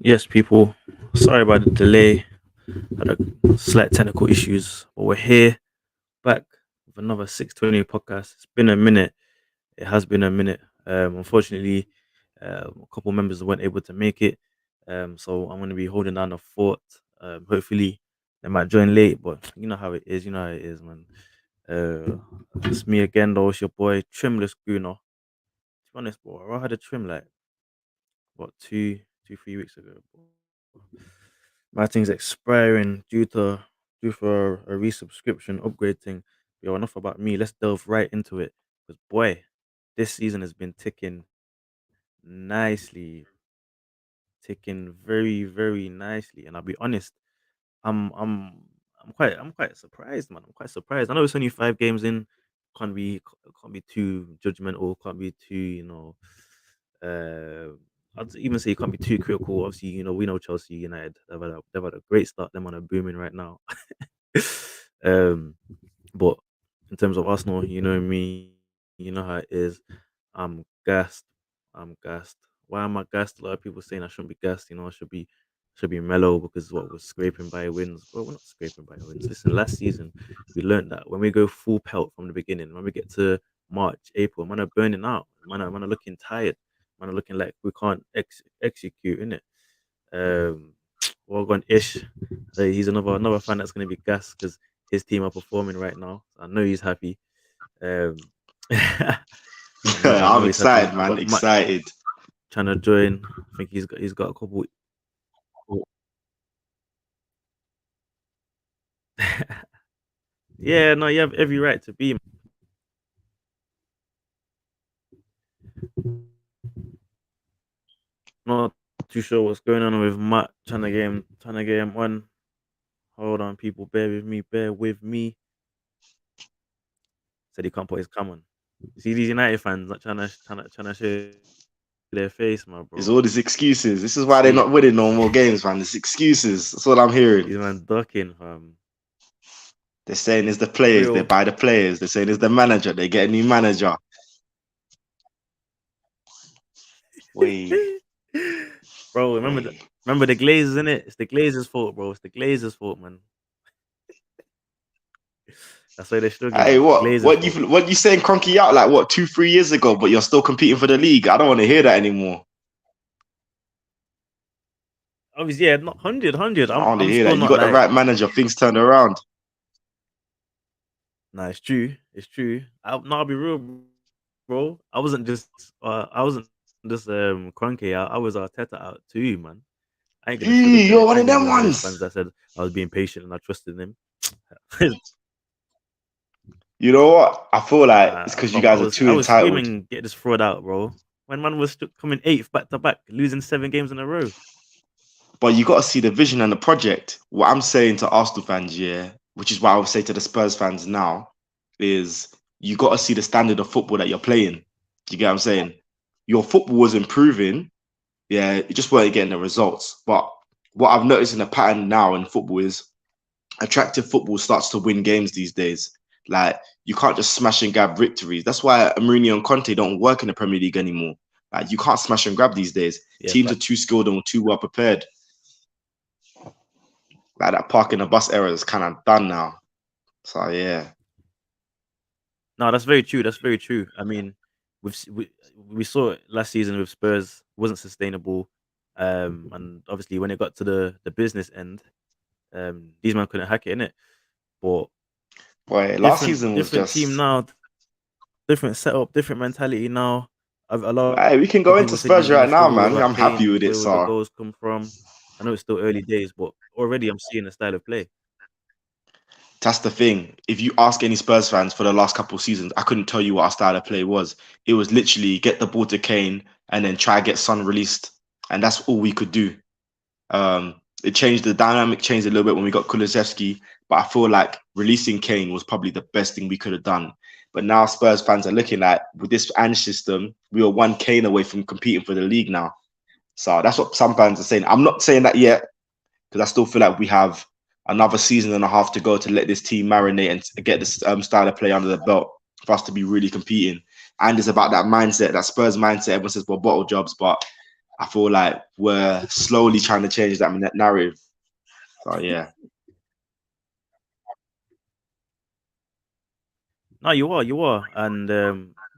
Yes, people. Sorry about the delay. Had a slight technical issues, but we're here back with another 620 podcast. It's been a minute. It has been a minute. Unfortunately, a couple members weren't able to make it. So I'm going to be holding down the fort. Hopefully, they might join late, but you know how it is. You know how it is, man. Uh, it's me again, though. It's your boy Trimless Gooner. To be honest, bro, I had a trim like what 3 weeks ago. My thing's expiring due for a resubscription upgrade thing. Yo, enough about me. Let's delve right into it. Because boy, this season has been ticking nicely, ticking very, very nicely. And I'll be honest, I'm I'm I'm quite surprised, man. I'm quite surprised. I know it's only 5 games in. Can't be too judgmental. Can't be too uh, I'd even say you can't be too critical. Obviously, we know Chelsea United. They've had a great start. Them on a booming right now. um, but in terms of Arsenal, you know me. You know how it is. I'm gassed. I'm gassed. Why am I gassed? A lot of people saying I shouldn't be gassed. I should be mellow because what we're scraping by wins. Well, we're not scraping by wins. Listen, last season we learned that when we go full pelt from the beginning, when we get to March, April, man are burning out. Man are looking tired. Man are looking like we can't execute in it. Um, well gone ish. He's another fan that's gonna be gassed because his team are performing right now. I know he's happy. Um, I know I'm he's happy. excited, I man. got Matt Excited. trying to join. I think he's got a couple. Yeah, no, you have every right to be. Not too sure what's going on with Matt trying to get him on. Hold on, people, bear with me, bear with me. Said he can't put his cam on. See these United fans not trying to show their face, my It's bro. all these excuses. This is why they're See not winning no more games, man. It's excuses. That's what I'm hearing. these man ducking, fam. They're saying it's the players. They Real, buy the players. They're saying it's the manager. They get a new manager. Wait, bro. wait. Remember the Glazers in it. It's the Glazers' fault, bro. It's the Glazers' fault, man. That's why they're struggling. Hey, It's the what? Glazers' What fault. you saying, Cronky out like what 2, 3 years ago? But you're still competing for the league. I don't want to hear that anymore. Obviously, yeah, not 100. I don't want to I'm hear still that. You not got the like. right manager. Things turned around. Nah, it's true. It's true. I'll be real, bro. I wasn't just Cronky out. I was Arteta out too, man. I ain't gonna sugarcoat You're it. one I of ain't gonna them be one of those fans ones. that said I was being patient and I trusted him. You know what? I feel like it's because you Fam, I guys are was too I was entitled. screaming, get this fraud out, bro. When man was coming eighth back to back, losing 7 games in a row. But you got to see the vision and the project. What I'm saying to Arsenal fans, yeah, which is what I would say to the Spurs fans now, is you got to see the standard of football that you're playing. Do you get what I'm saying? Your football was improving, yeah, you just weren't getting the results. But what I've noticed in the pattern now in football is attractive football starts to win games these days. Like you can't just smash and grab victories. That's why Mourinho and Conte don't work in the Premier League anymore. Like you can't smash and grab these days. Yeah, Teams are fact. too skilled and too well prepared. Like that parking the bus era is kind of done now. So yeah, No, that's very true. That's very true. I mean, we saw it last season with Spurs wasn't sustainable, and obviously when it got to the business end, these men couldn't hack it in it. But boy, last different season was different team just. now, different setup, different mentality now. A lot Hey, we can of go people into said he's Spurs gonna right now, struggle man. without I'm happy Kane. with it. Where would the So goals come from? I know it's still early days, but already I'm seeing a style of play. that's the thing. If you ask any Spurs fans for the last couple of seasons, I couldn't tell you what our style of play was. It was literally get the ball to Kane and then try to get Son released, and that's all we could do. It changed the dynamic, changed a little bit when we got Kulusevski, but I feel like releasing Kane was probably the best thing we could have done. But now Spurs fans are looking at with this Ange system, we are one Kane away from competing for the league now. So that's what some fans are saying. I'm not saying that yet because I still feel like we have another season and a half to go to let this team marinate and get this style of play under the belt for us to be really competing. And it's about that mindset, that Spurs mindset. Everyone says, well, bottle jobs, but I feel like we're slowly trying to change that narrative. So yeah. No, you are, and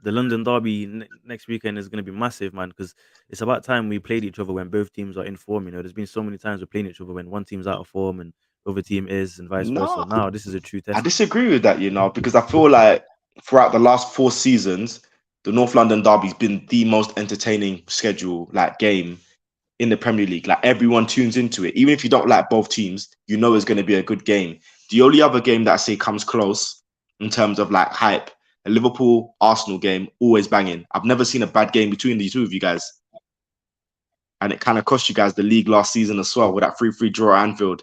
the London derby next weekend is going to be massive, man. Because it's about time we played each other when both teams are in form. You know, there's been so many times we're playing each other when one team's out of form and the other team is, and vice versa. No, Now this is a true I test. disagree with that, because I feel like throughout the last 4 seasons, the North London derby's been the most entertaining schedule like game in the Premier League. Like everyone tunes into it. Even if you don't like both teams, you know it's going to be a good game. The only other game that I say comes close in terms of like hype, a Liverpool Arsenal game, always banging. I've never seen a bad game between these two of you guys. And it kind of cost you guys the league last season as well with that 3-3 draw at Anfield.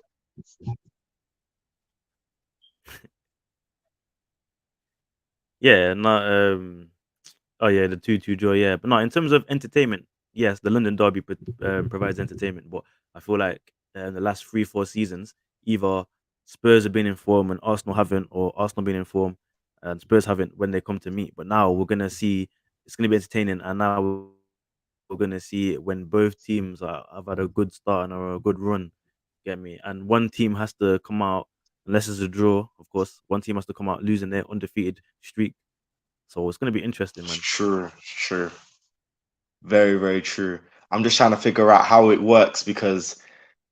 Yeah, no, oh yeah, the 2-2 draw. Yeah, but no, in terms of entertainment, yes, the London derby provides entertainment, but I feel like in the last 3-4 seasons, either Spurs have been in form and Arsenal haven't, or Arsenal been in form and Spurs haven't when they come to meet. But now we're gonna see it's gonna be entertaining, and now we're gonna see it when both teams have had a good start and are a good run. Get me? And one team has to come out, unless it's a draw, of course. One team has to come out losing their undefeated streak. So it's gonna be interesting, man. Sure, sure. Very, very true. I'm just trying to figure out how it works because,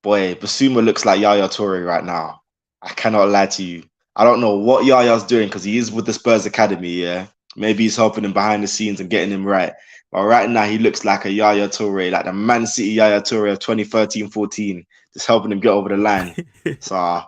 boy, Basuma looks like Yaya Toure right now. I cannot lie to you. I don't know what Yaya's doing because he is with the Spurs Academy, yeah. Maybe he's helping him behind the scenes and getting him right. But right now, he looks like a Yaya Toure, like the Man City Yaya Toure of 2013-14, just helping him get over the line. So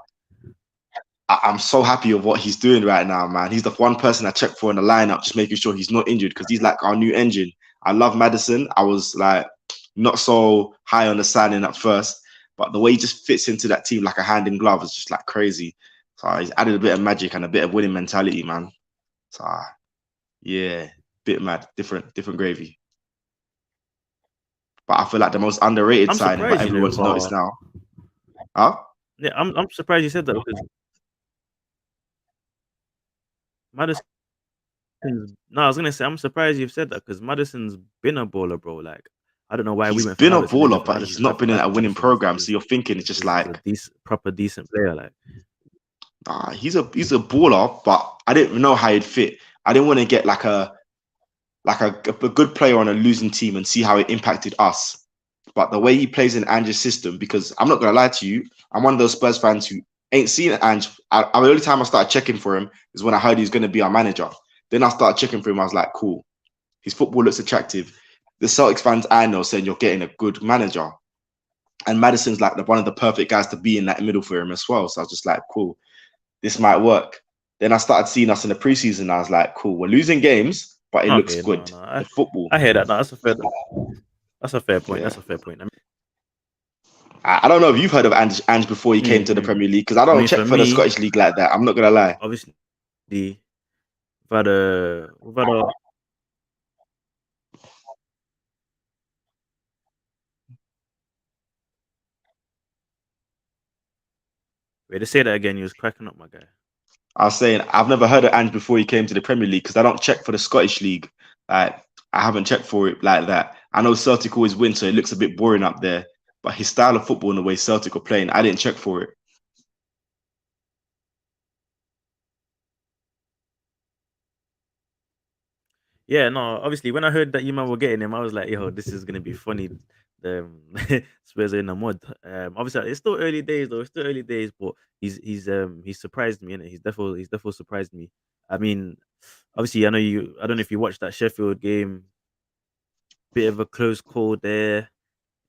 I'm so happy of what he's doing right now, man. He's the one person I check for in the lineup, just making sure he's not injured because he's like our new engine. I love Madison. I was like not so high on the signing at first, but the way he just fits into that team like a hand in glove is just like crazy. So he's added a bit of magic and a bit of winning mentality, man. So yeah, bit mad, different gravy. But I feel like the most underrated I'm signing, but surprised, everyone's noticed but now. Huh? yeah, I'm surprised you said that because Madison. No, I was gonna say I'm surprised you've said that because Madison's been a baller, bro. Like I don't know why we He's went for been a Havertz and then you baller, went for but he's Madison. I not thought been in a winning Madison program. So you're thinking it's just is a like proper decent player. Like he's a baller, but I didn't know how he'd fit. I didn't want to get like a good player on a losing team and see how it impacted us. But the way he plays in Ange's system, because I'm not gonna lie to you, I'm one of those Spurs fans who ain't seen Ange. The only time I started checking for him is when I heard he's gonna be our manager. Then I started checking for him. I was like, cool. His football looks attractive. The Celtics fans I know saying you're getting a good manager. And Madison's like one of the perfect guys to be in that middle for him as well. So I was just like, cool, this might work. Then I started seeing us in the preseason. I was like, cool, we're losing games, but it looks okay, no, good. no, The football. I hear that. No, that's a fair point. Yeah. That's a fair point. I don't know if you've heard of Ange before he came to the Premier League, because I I don't mean, check for for the me, Scottish League like that. I'm not gonna lie. obviously, we've had a wait to say that again. You was cracking up, my guy. I was saying I've never heard of Ange before he came to the Premier League because I don't check for the Scottish League. Like I haven't checked for it like that. I know Celtic always win, so it looks a bit boring up there. But his style of football and the way Celtic are playing, I didn't check for it. Yeah, no, obviously when I heard that you man were getting him, I was like, yo, this is gonna be funny. The Spurs are in the mud. Obviously it's still early days though. It's still early days, but he's surprised me, and he's definitely surprised me. I mean, obviously I don't know if you watched that Sheffield game. Bit of a close call there.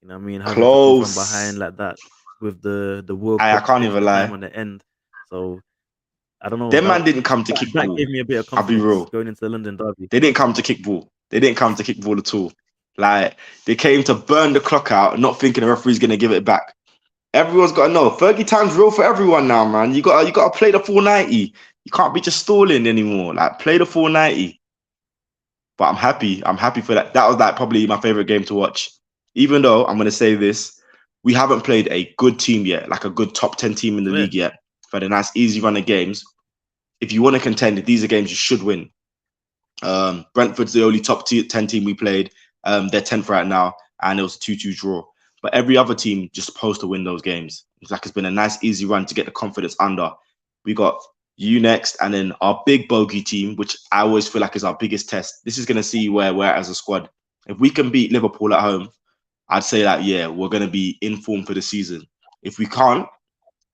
You know what I mean? Having to come from behind Close. like that with the World I Cup can't close even to time lie. on the end. So I don't know. Them That man didn't come to that, kick that ball. gave me a bit of I'll be confidence real. going into the London derby. They didn't come to kick ball. They didn't come to kick ball at all. Like they came to burn the clock out, not thinking the referee's gonna give it back. Everyone's got to know 30 times real for everyone now, man. You got to play the full 90. You can't be just stalling anymore. Like play the full 90. But I'm happy. I'm happy for that. That was like probably my favorite game to watch. Even though I'm gonna say this, we haven't played a good team yet, like a good top 10 team in the Yeah. league yet. For the nice easy run of games. If you want to contend, these are games you should win. Brentford's the only top 10 team we played. They're 10th right now. and it was a 2-2 draw. But every other team just supposed to win those games. It's been a nice, easy run to get the confidence under. We got you next, and then our big bogey team, which I always feel like is our biggest test. This is going to see where we're at as a squad. If we can beat Liverpool at home, I'd say that, yeah, we're going to be in form for the season. If we can't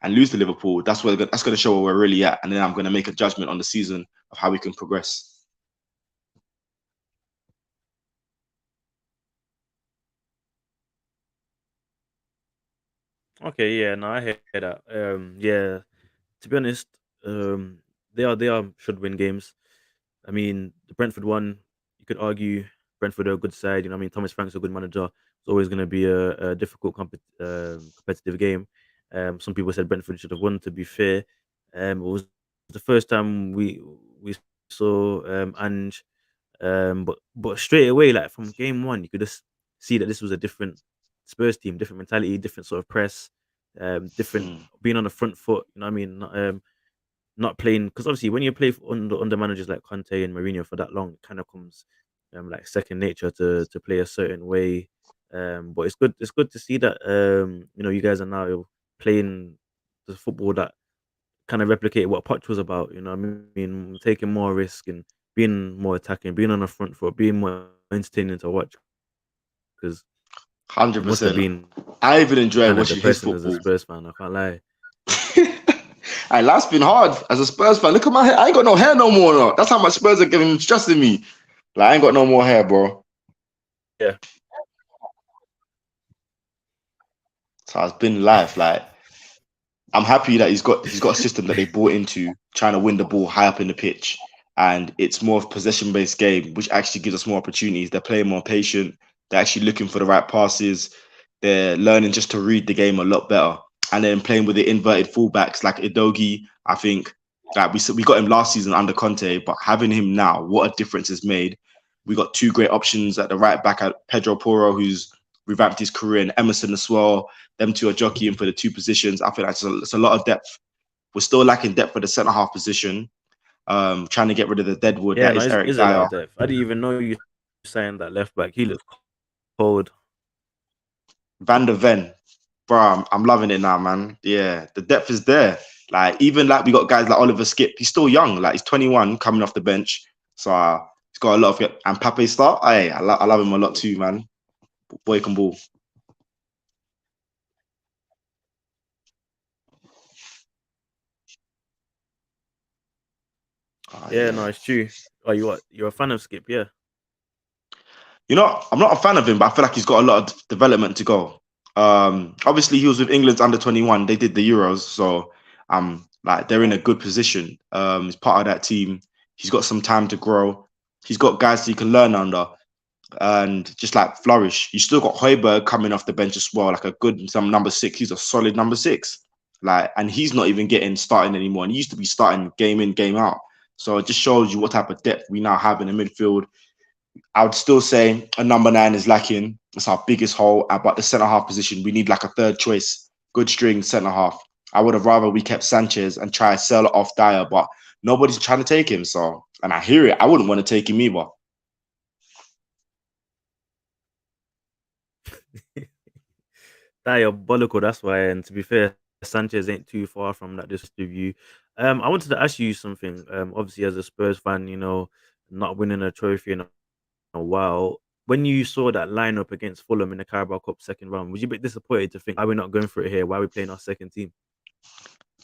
and lose to Liverpool, that's going to show where we're really at. And then I'm going to make a judgment on the season of how we can progress. Okay, yeah, no, I hear that. Yeah, to be honest, they are should win games. I mean, the Brentford one, you could argue Brentford are a good side. I mean, Thomas Frank's a good manager. It's always going to be a difficult competitive game. Some people said Brentford should have won. To be fair, it was the first time we saw Ange. But straight away, like from game one, you could just see that this was a different Spurs team, different mentality, different sort of press, different Hmm. being on the front foot. You know what I mean? Not playing, because obviously when you play under managers like Conte and Mourinho for that long, it kind of comes like second nature to play a certain way. But it's good to see that you guys are now playing the football that kind of replicate what Poch was about. You know what I mean? Taking more risk and being more attacking, being on the front foot, being more entertaining to watch. Because it must have 100%. been I even enjoy kind of watching his depressing as a football. Spurs fan. I can't lie. And life's been hard as a Spurs fan. Look at my hair. I ain't got no hair no more. No. That's how much Spurs are giving stressing me. Like, I ain't got no more hair, bro. Yeah. So it's been life. Like, I'm happy that he's got a system that they bought into trying to win the ball high up in the pitch, and it's more of possession based game, which actually gives us more opportunities. They're playing more patient. They're actually looking for the right passes. They're learning just to read the game a lot better, and then playing with the inverted fullbacks like Idogi. I think that we got him last season under Conte, but having him now, what a difference it's made. We got two great options at the right back, at Pedro Porro, who's revamped his career, and Emerson as well. Them two are jockeying for the two positions. I think it's a lot of depth. We're still lacking depth for the centre half position. Trying to get rid of the deadwood Yeah, that no, is Eric is a lot Dyer. of depth. I didn't even know you saying that left back. He looks cold. Van der Ven, bro, I'm loving it now, man. Yeah, the depth is there. Like, even like we got guys like Oliver Skip. He's still young. Like, he's 21 coming off the bench. So he's got a lot of it. And Pape Start, I love him a lot too, man. Boy can ball. Oh, Yeah, no, yeah. it's true. Oh, you what? You're a fan of Skip, yeah? You know, I'm not a fan of him, but I feel like he's got a lot of development to go. Obviously, he was with England's under 21. They did the Euros, so like they're in a good position. He's part of that team. He's got some time to grow. He's got guys he can learn under and just like flourish. You still got Højbjerg coming off the bench as well, like a good number six. He's a solid number six. Like, and he's not even getting starting anymore. And he used to be starting game in, game out. So it just shows you what type of depth we now have in the midfield. I would still say a number nine is lacking. It's our biggest hole. But the centre half position, we need like a third choice, good string centre half. I would have rather we kept Sanchez and try to sell it off Dyer, but nobody's trying to take him. So, and I hear it. I wouldn't want to take him either. Diabolical, that's why. And to be fair, Sanchez ain't too far from that this review. I wanted to ask you something. Obviously, as a Spurs fan, not winning a trophy in a while. When you saw that lineup against Fulham in the Carabao Cup second round, was you a bit disappointed to think, why are we not going for it here? Why are we playing our second team?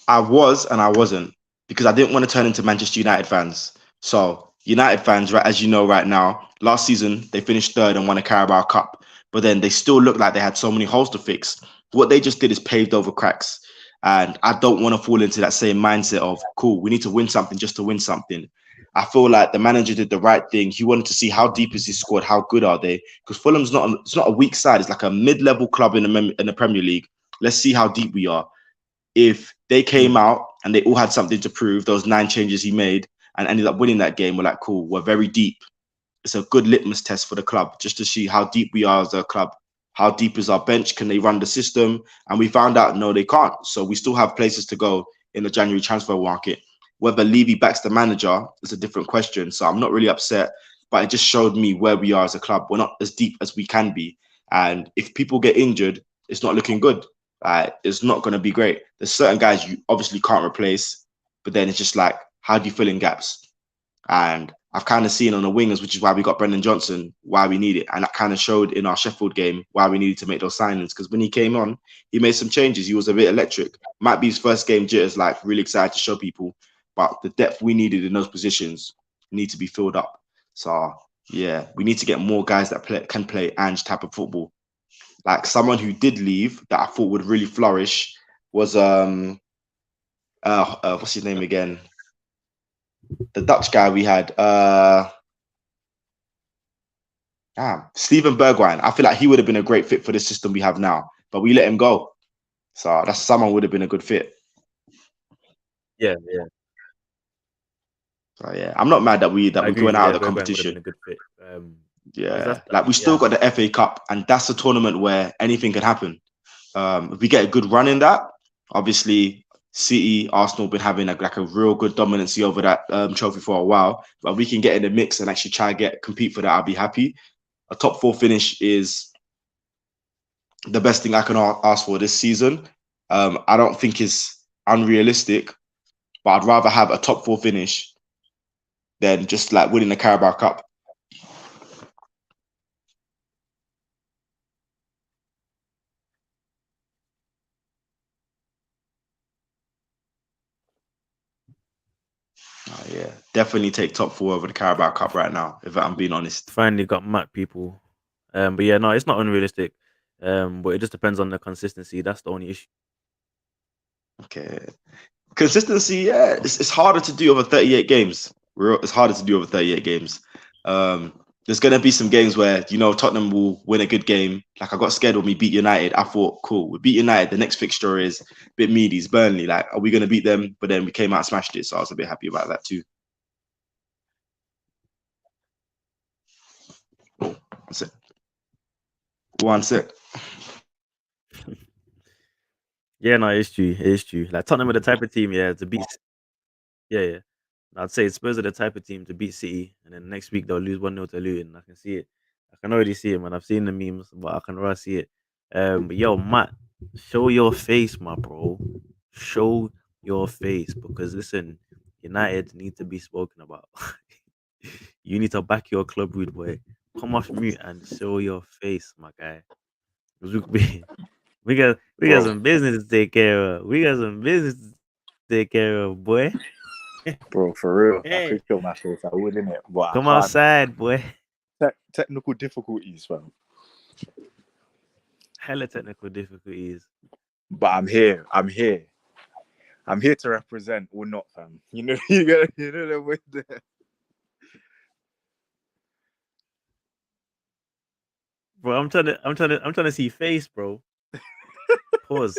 I was and I wasn't, because I didn't want to turn into Manchester United fans. So United fans, right, as you know, right now, last season they finished third and won a Carabao Cup, but then they still looked like they had so many holes to fix. What they just did is paved over cracks. And I don't want to fall into that same mindset of, cool, we need to win something just to win something. I feel like the manager did the right thing. He wanted to see how deep is his squad, how good are they? Because Fulham's it's not a weak side. It's like a mid-level club in the Premier League. Let's see how deep we are. If they came Mm. out and they all had something to prove, those 9 changes he made, and ended up winning that game, we're like, cool, we're very deep. It's a good litmus test for the club just to see how deep we are as a club. How deep is our bench? Can they run the system? And we found out, no, they can't. So we still have places to go in the January transfer market. Whether Levy backs the manager is a different question. So I'm not really upset, but it just showed me where we are as a club. We're not as deep as we can be. And if people get injured, it's not looking good. It's not going to be great. There's certain guys you obviously can't replace, but then it's just like, how do you fill in gaps? And I've kind of seen on the wingers, which is why we got Brendan Johnson, why we need it. And that kind of showed in our Sheffield game why we needed to make those signings. Because when he came on, he made some changes. He was a bit electric. Might be his first game jitters, like really excited to show people. But the depth we needed in those positions need to be filled up. So yeah, we need to get more guys that can play Ange type of football. Like someone who did leave that I thought would really flourish was what's his name again? The Dutch guy we had, Steven Bergwijn. I feel like he would have been a great fit for the system we have now, but we let him go. So that's someone would have been a good fit. Yeah. So yeah, I'm not mad that we're going out of the competition. Would have been a good fit. Like we still got the FA Cup, and that's a tournament where anything can happen. If we get a good run in that, obviously City, Arsenal been having like a real good dominancy over that trophy for a while. But we can get in the mix and actually try and compete for that. I'll be happy. A top 4 finish is the best thing I can ask for this season. I don't think it's unrealistic, but I'd rather have a top 4 finish than just like winning the Carabao Cup. Yeah, definitely take top 4 over the Carabao Cup right now, if I'm being honest. Finally got Matt people. But yeah, no, it's not unrealistic. But it just depends on the consistency. That's the only issue. Okay. Consistency, yeah, it's harder to do over 38 games. It's harder to do over 38 games. There's going to be some games where, Tottenham will win a good game. Like I got scared when we beat United. I thought, cool, we beat United. The next fixture is a bit meaty. It's Burnley. Like, are we going to beat them? But then we came out and smashed it. So I was a bit happy about that too. That's it. One sec. Yeah, no, it's true. It is true. Like Tottenham are the type of team, to beat. Yeah. I'd say Spurs are the type of team to beat City, and then next week they'll lose 1-0 to Luton. I can see it. I can already see it, man. I've seen the memes, but I can already see it. But yo, Matt, show your face, my bro. Show your face, because listen, United need to be spoken about. You need to back your club, rude boy. Come off mute and show your face, my guy. We got some business to take care of. We got some business to take care of, boy. Bro, for real. I could kill my face. I would, innit? But come outside, boy. Technical difficulties, fam. Hella technical difficulties. But I'm here. I'm here to represent or not, fam. You know the way there. Bro, I'm trying to see face, bro. Pause.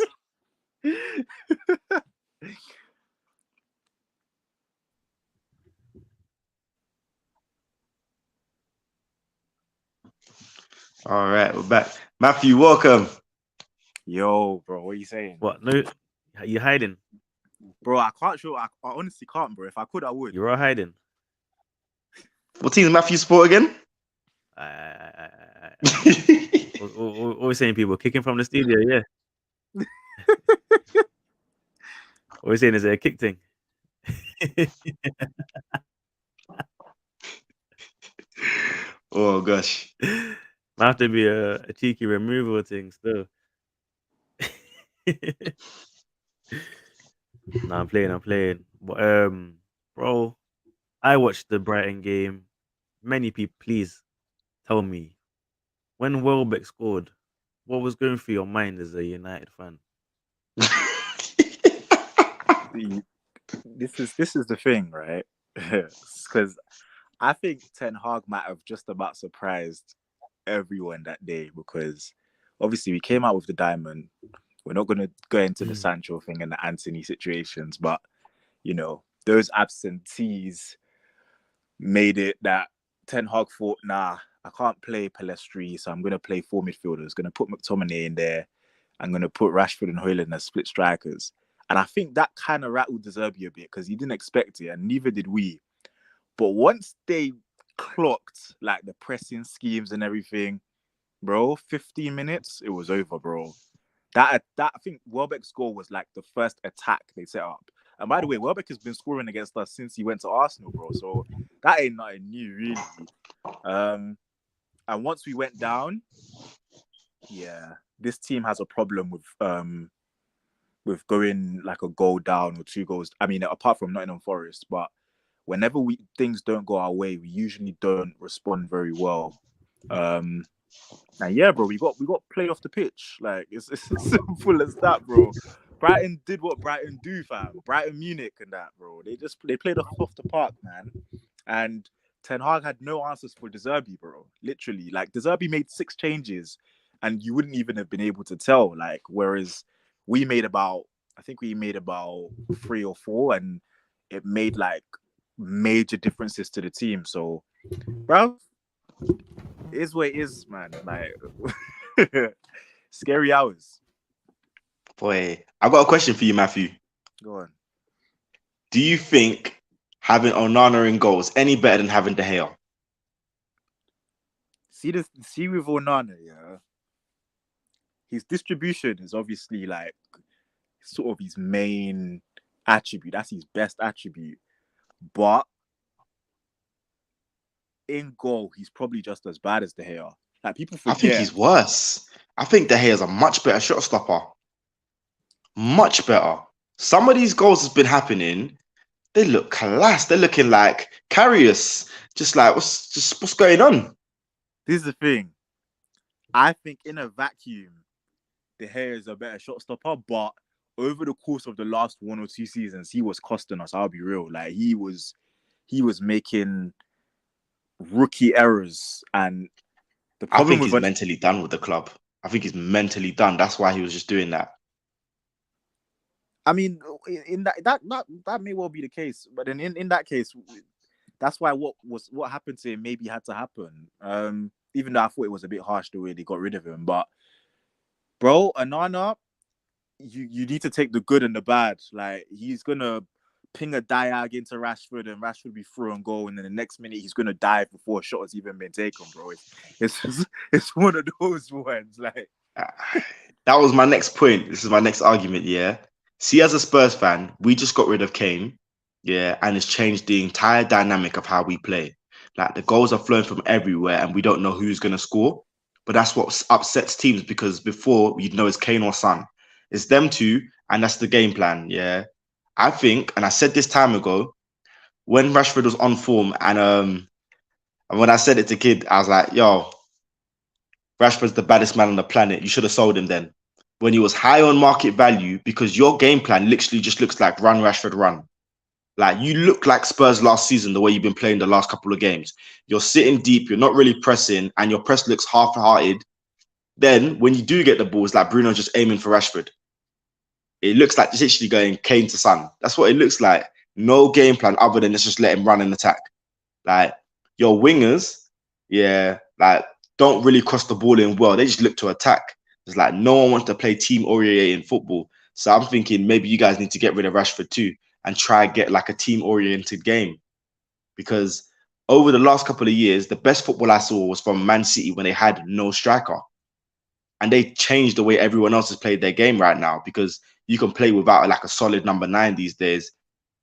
All right, we're back. Matthew, welcome. Yo, bro, what are you saying? What? No, you hiding? Bro, I can't show. I honestly can't, bro. If I could, I would. You're all hiding. What team is Matthew support again? Always saying people kicking from the studio, yeah. Always saying is it a kick thing? Oh gosh. Might have to be a cheeky removal thing still. No, I'm playing. But bro, I watched the Brighton game. Many people, please tell me, when Welbeck scored, what was going through your mind as a United fan? This is the thing, right? Because I think Ten Hag might have just about surprised everyone that day, because obviously we came out with the diamond. We're not going to go into the Sancho thing and the Anthony situations, but those absentees made it that Ten Hag thought, nah, I can't play Pellistri, so I'm going to play 4 midfielders. Going to put McTominay in there. I'm going to put Rashford and Højlund as split strikers. And I think that kind of rattled De Zerbi a bit, because he didn't expect it, and neither did we. But once they clocked like the pressing schemes and everything, bro. 15 minutes, it was over, bro. That I think Welbeck's goal was like the first attack they set up. And by the way, Welbeck has been scoring against us since he went to Arsenal, bro. So that ain't nothing new, really. And once we went down, yeah, this team has a problem with going like a goal down or 2 goals. I mean, apart from Nottingham Forest, but whenever things don't go our way, we usually don't respond very well. And yeah, bro, we got play off the pitch. Like it's as simple as that, bro. Brighton did what Brighton do, fam. Brighton Munich and that, bro. They played off the park, man. And Ten Hag had no answers for De Zerbi, bro. Literally, like De Zerbi made 6 changes, and you wouldn't even have been able to tell. Like, whereas we made about 3 or 4, and it made like major differences to the team. So, bro, it is what it is, man. Like, scary hours. Boy, I've got a question for you, Matthew. Go on. Do you think having Onana in goals any better than having De Gea? See with Onana, yeah. His distribution is obviously like sort of his main attribute. That's his best attribute. But in goal, he's probably just as bad as De Gea. Like people forget. I think he's worse. I think De Gea is a much better shot stopper. Much better. Some of these goals has been happening. They look class. They're looking like Karius. Just like what's going on? This is the thing. I think in a vacuum, De Gea is a better shot stopper, but over the course of the last 1 or 2 seasons, he was costing us. I'll be real. Like he was making rookie errors, and the problem I think he's mentally done with the club. I think he's mentally done. That's why he was just doing that. I mean, in that may well be the case, but then in that case, that's why what happened to him maybe had to happen. Even though I thought it was a bit harsh the way they got rid of him, but bro, Onana, you need to take the good and the bad. Like he's gonna ping a diag into Rashford, and Rashford will be through and goal, and then the next minute he's gonna dive before a shot has even been taken, bro. It's one of those ones. Like that was my next point. This is my next argument. Yeah. See, as a Spurs fan, we just got rid of Kane, yeah, and it's changed the entire dynamic of how we play. Like the goals are flowing from everywhere, and we don't know who's gonna score. But that's what upsets teams because before you'd know it's Kane or Son. It's them two, and that's the game plan. Yeah, I think, and I said this time ago, when Rashford was on form, and when I said it to Kid, I was like, "Yo, Rashford's the baddest man on the planet. You should have sold him then." When he was high on market value, because your game plan literally just looks like run, Rashford, run. Like you look like Spurs last season, the way you've been playing the last couple of games. You're sitting deep, you're not really pressing, and your press looks half-hearted. Then when you do get the ball, it's like Bruno just aiming for Rashford. It looks like it's literally going Kane to Son. That's what it looks like. No game plan other than let's just let him run and attack. Like your wingers, yeah, like don't really cross the ball in well. They just look to attack. It's like no one wants to play team-oriented football. So I'm thinking maybe you guys need to get rid of Rashford too and try and get like a team-oriented game. Because over the last couple of years, the best football I saw was from Man City when they had no striker. And they changed the way everyone else has played their game right now because you can play without like a solid number 9 these days,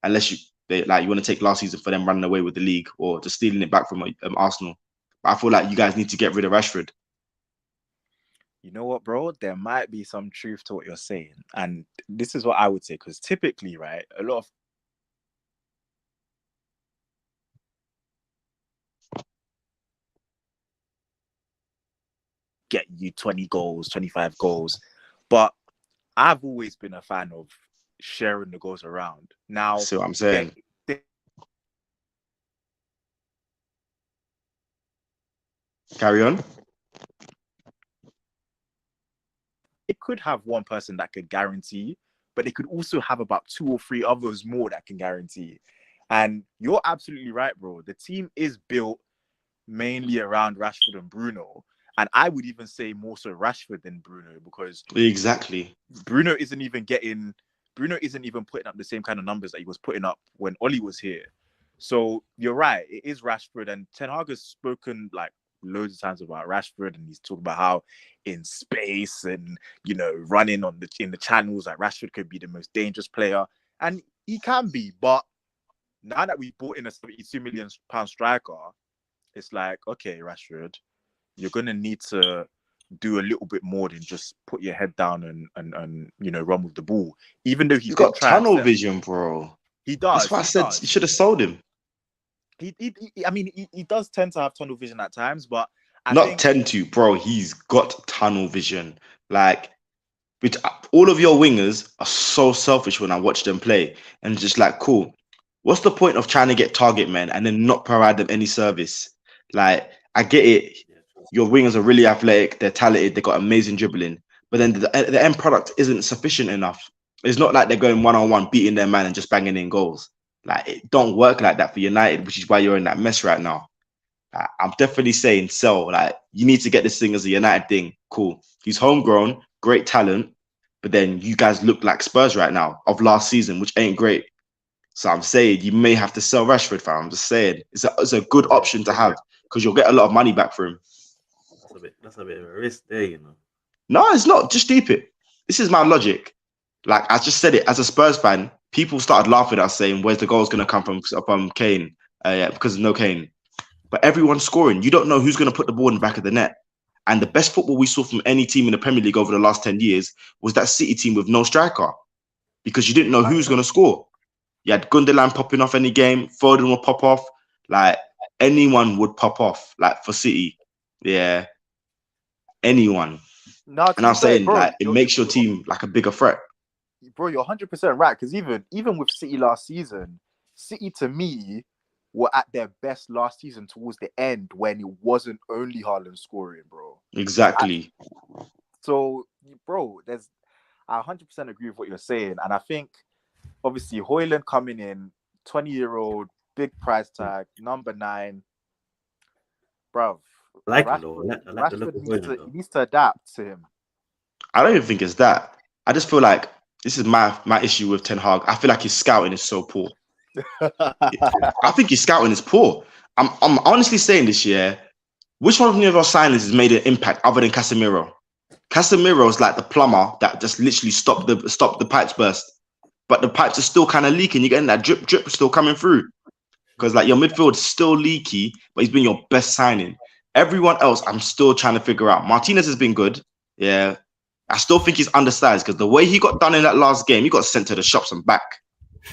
unless you want to take last season for them running away with the league or just stealing it back from Arsenal. But I feel like you guys need to get rid of Rashford. You know what, bro? There might be some truth to what you're saying. And this is what I would say, because typically, right, a lot of get you 20 goals, 25 goals. But I've always been a fan of sharing the goals around. Now, see what I'm saying? Carry on. It could have one person that could guarantee, but they could also have about 2 or 3 others more that can guarantee. And you're absolutely right, bro. The team is built mainly around Rashford and Bruno. And I would even say more so Rashford than Bruno, because exactly Bruno isn't even putting up the same kind of numbers that he was putting up when Oli was here. So you're right, it is Rashford, and Ten Hag has spoken like loads of times about Rashford, and he's talking about how in space and running in the channels, like Rashford could be the most dangerous player, and he can be. But now that we bought in a £72 million striker, it's like, okay, Rashford, you're gonna need to do a little bit more than just put your head down and run with the ball. Even though he's got tunnel vision, bro. He does. That's why I said you should have sold him. He does tend to have tunnel vision at times, but bro. He's got tunnel vision. Like, which all of your wingers are so selfish when I watch them play, and just like, cool. What's the point of trying to get target men and then not provide them any service? Like, I get it. Your wingers are really athletic. They're talented. They got amazing dribbling, but then the end product isn't sufficient enough. It's not like they're going one-on-one, beating their man and just banging in goals. Like, it don't work like that for United, which is why you're in that mess right now. I'm definitely saying sell. Like, you need to get this thing as a United thing. Cool. He's homegrown, great talent, but then you guys look like Spurs right now of last season, which ain't great. So I'm saying you may have to sell Rashford, fam. I'm just saying it's a good option to have because you'll get a lot of money back for him. That's a bit of a risk there, No, it's not. Just keep it. This is my logic. Like, I just said it as a Spurs fan. People started laughing at us saying, "Where's the goals going to come from Kane?" Because of no Kane. But everyone's scoring. You don't know who's going to put the ball in the back of the net. And the best football we saw from any team in the Premier League over the last 10 years was that City team with no striker, because you didn't know who's going to score. You had Gundogan popping off any game. Foden would pop off. Like, anyone would pop off. Like, for City, yeah, anyone. No, and I'm saying, bro, like, it makes your team like a bigger threat. Bro, you're 100% right. Because even with City last season, City to me were at their best last season towards the end when it wasn't only Haaland scoring, bro. Exactly. So, bro, I 100% agree with what you're saying, and I think obviously Højlund coming in, 20-year-old, big price tag, number 9, bro. Rashford needs to adapt to him. I don't even think it's that. I just feel like this is my issue with Ten Hag. I feel like his scouting is so poor. I think his scouting is poor. I'm honestly saying this year, which one of your signings has made an impact other than Casemiro? Casemiro is like the plumber that just literally stopped the pipes burst, but the pipes are still kind of leaking. You're getting that drip still coming through because like your midfield is still leaky, but he's been your best signing. Everyone else, I'm still trying to figure out. Martinez has been good, yeah. I still think he's undersized because the way he got done in that last game, he got sent to the shops and back.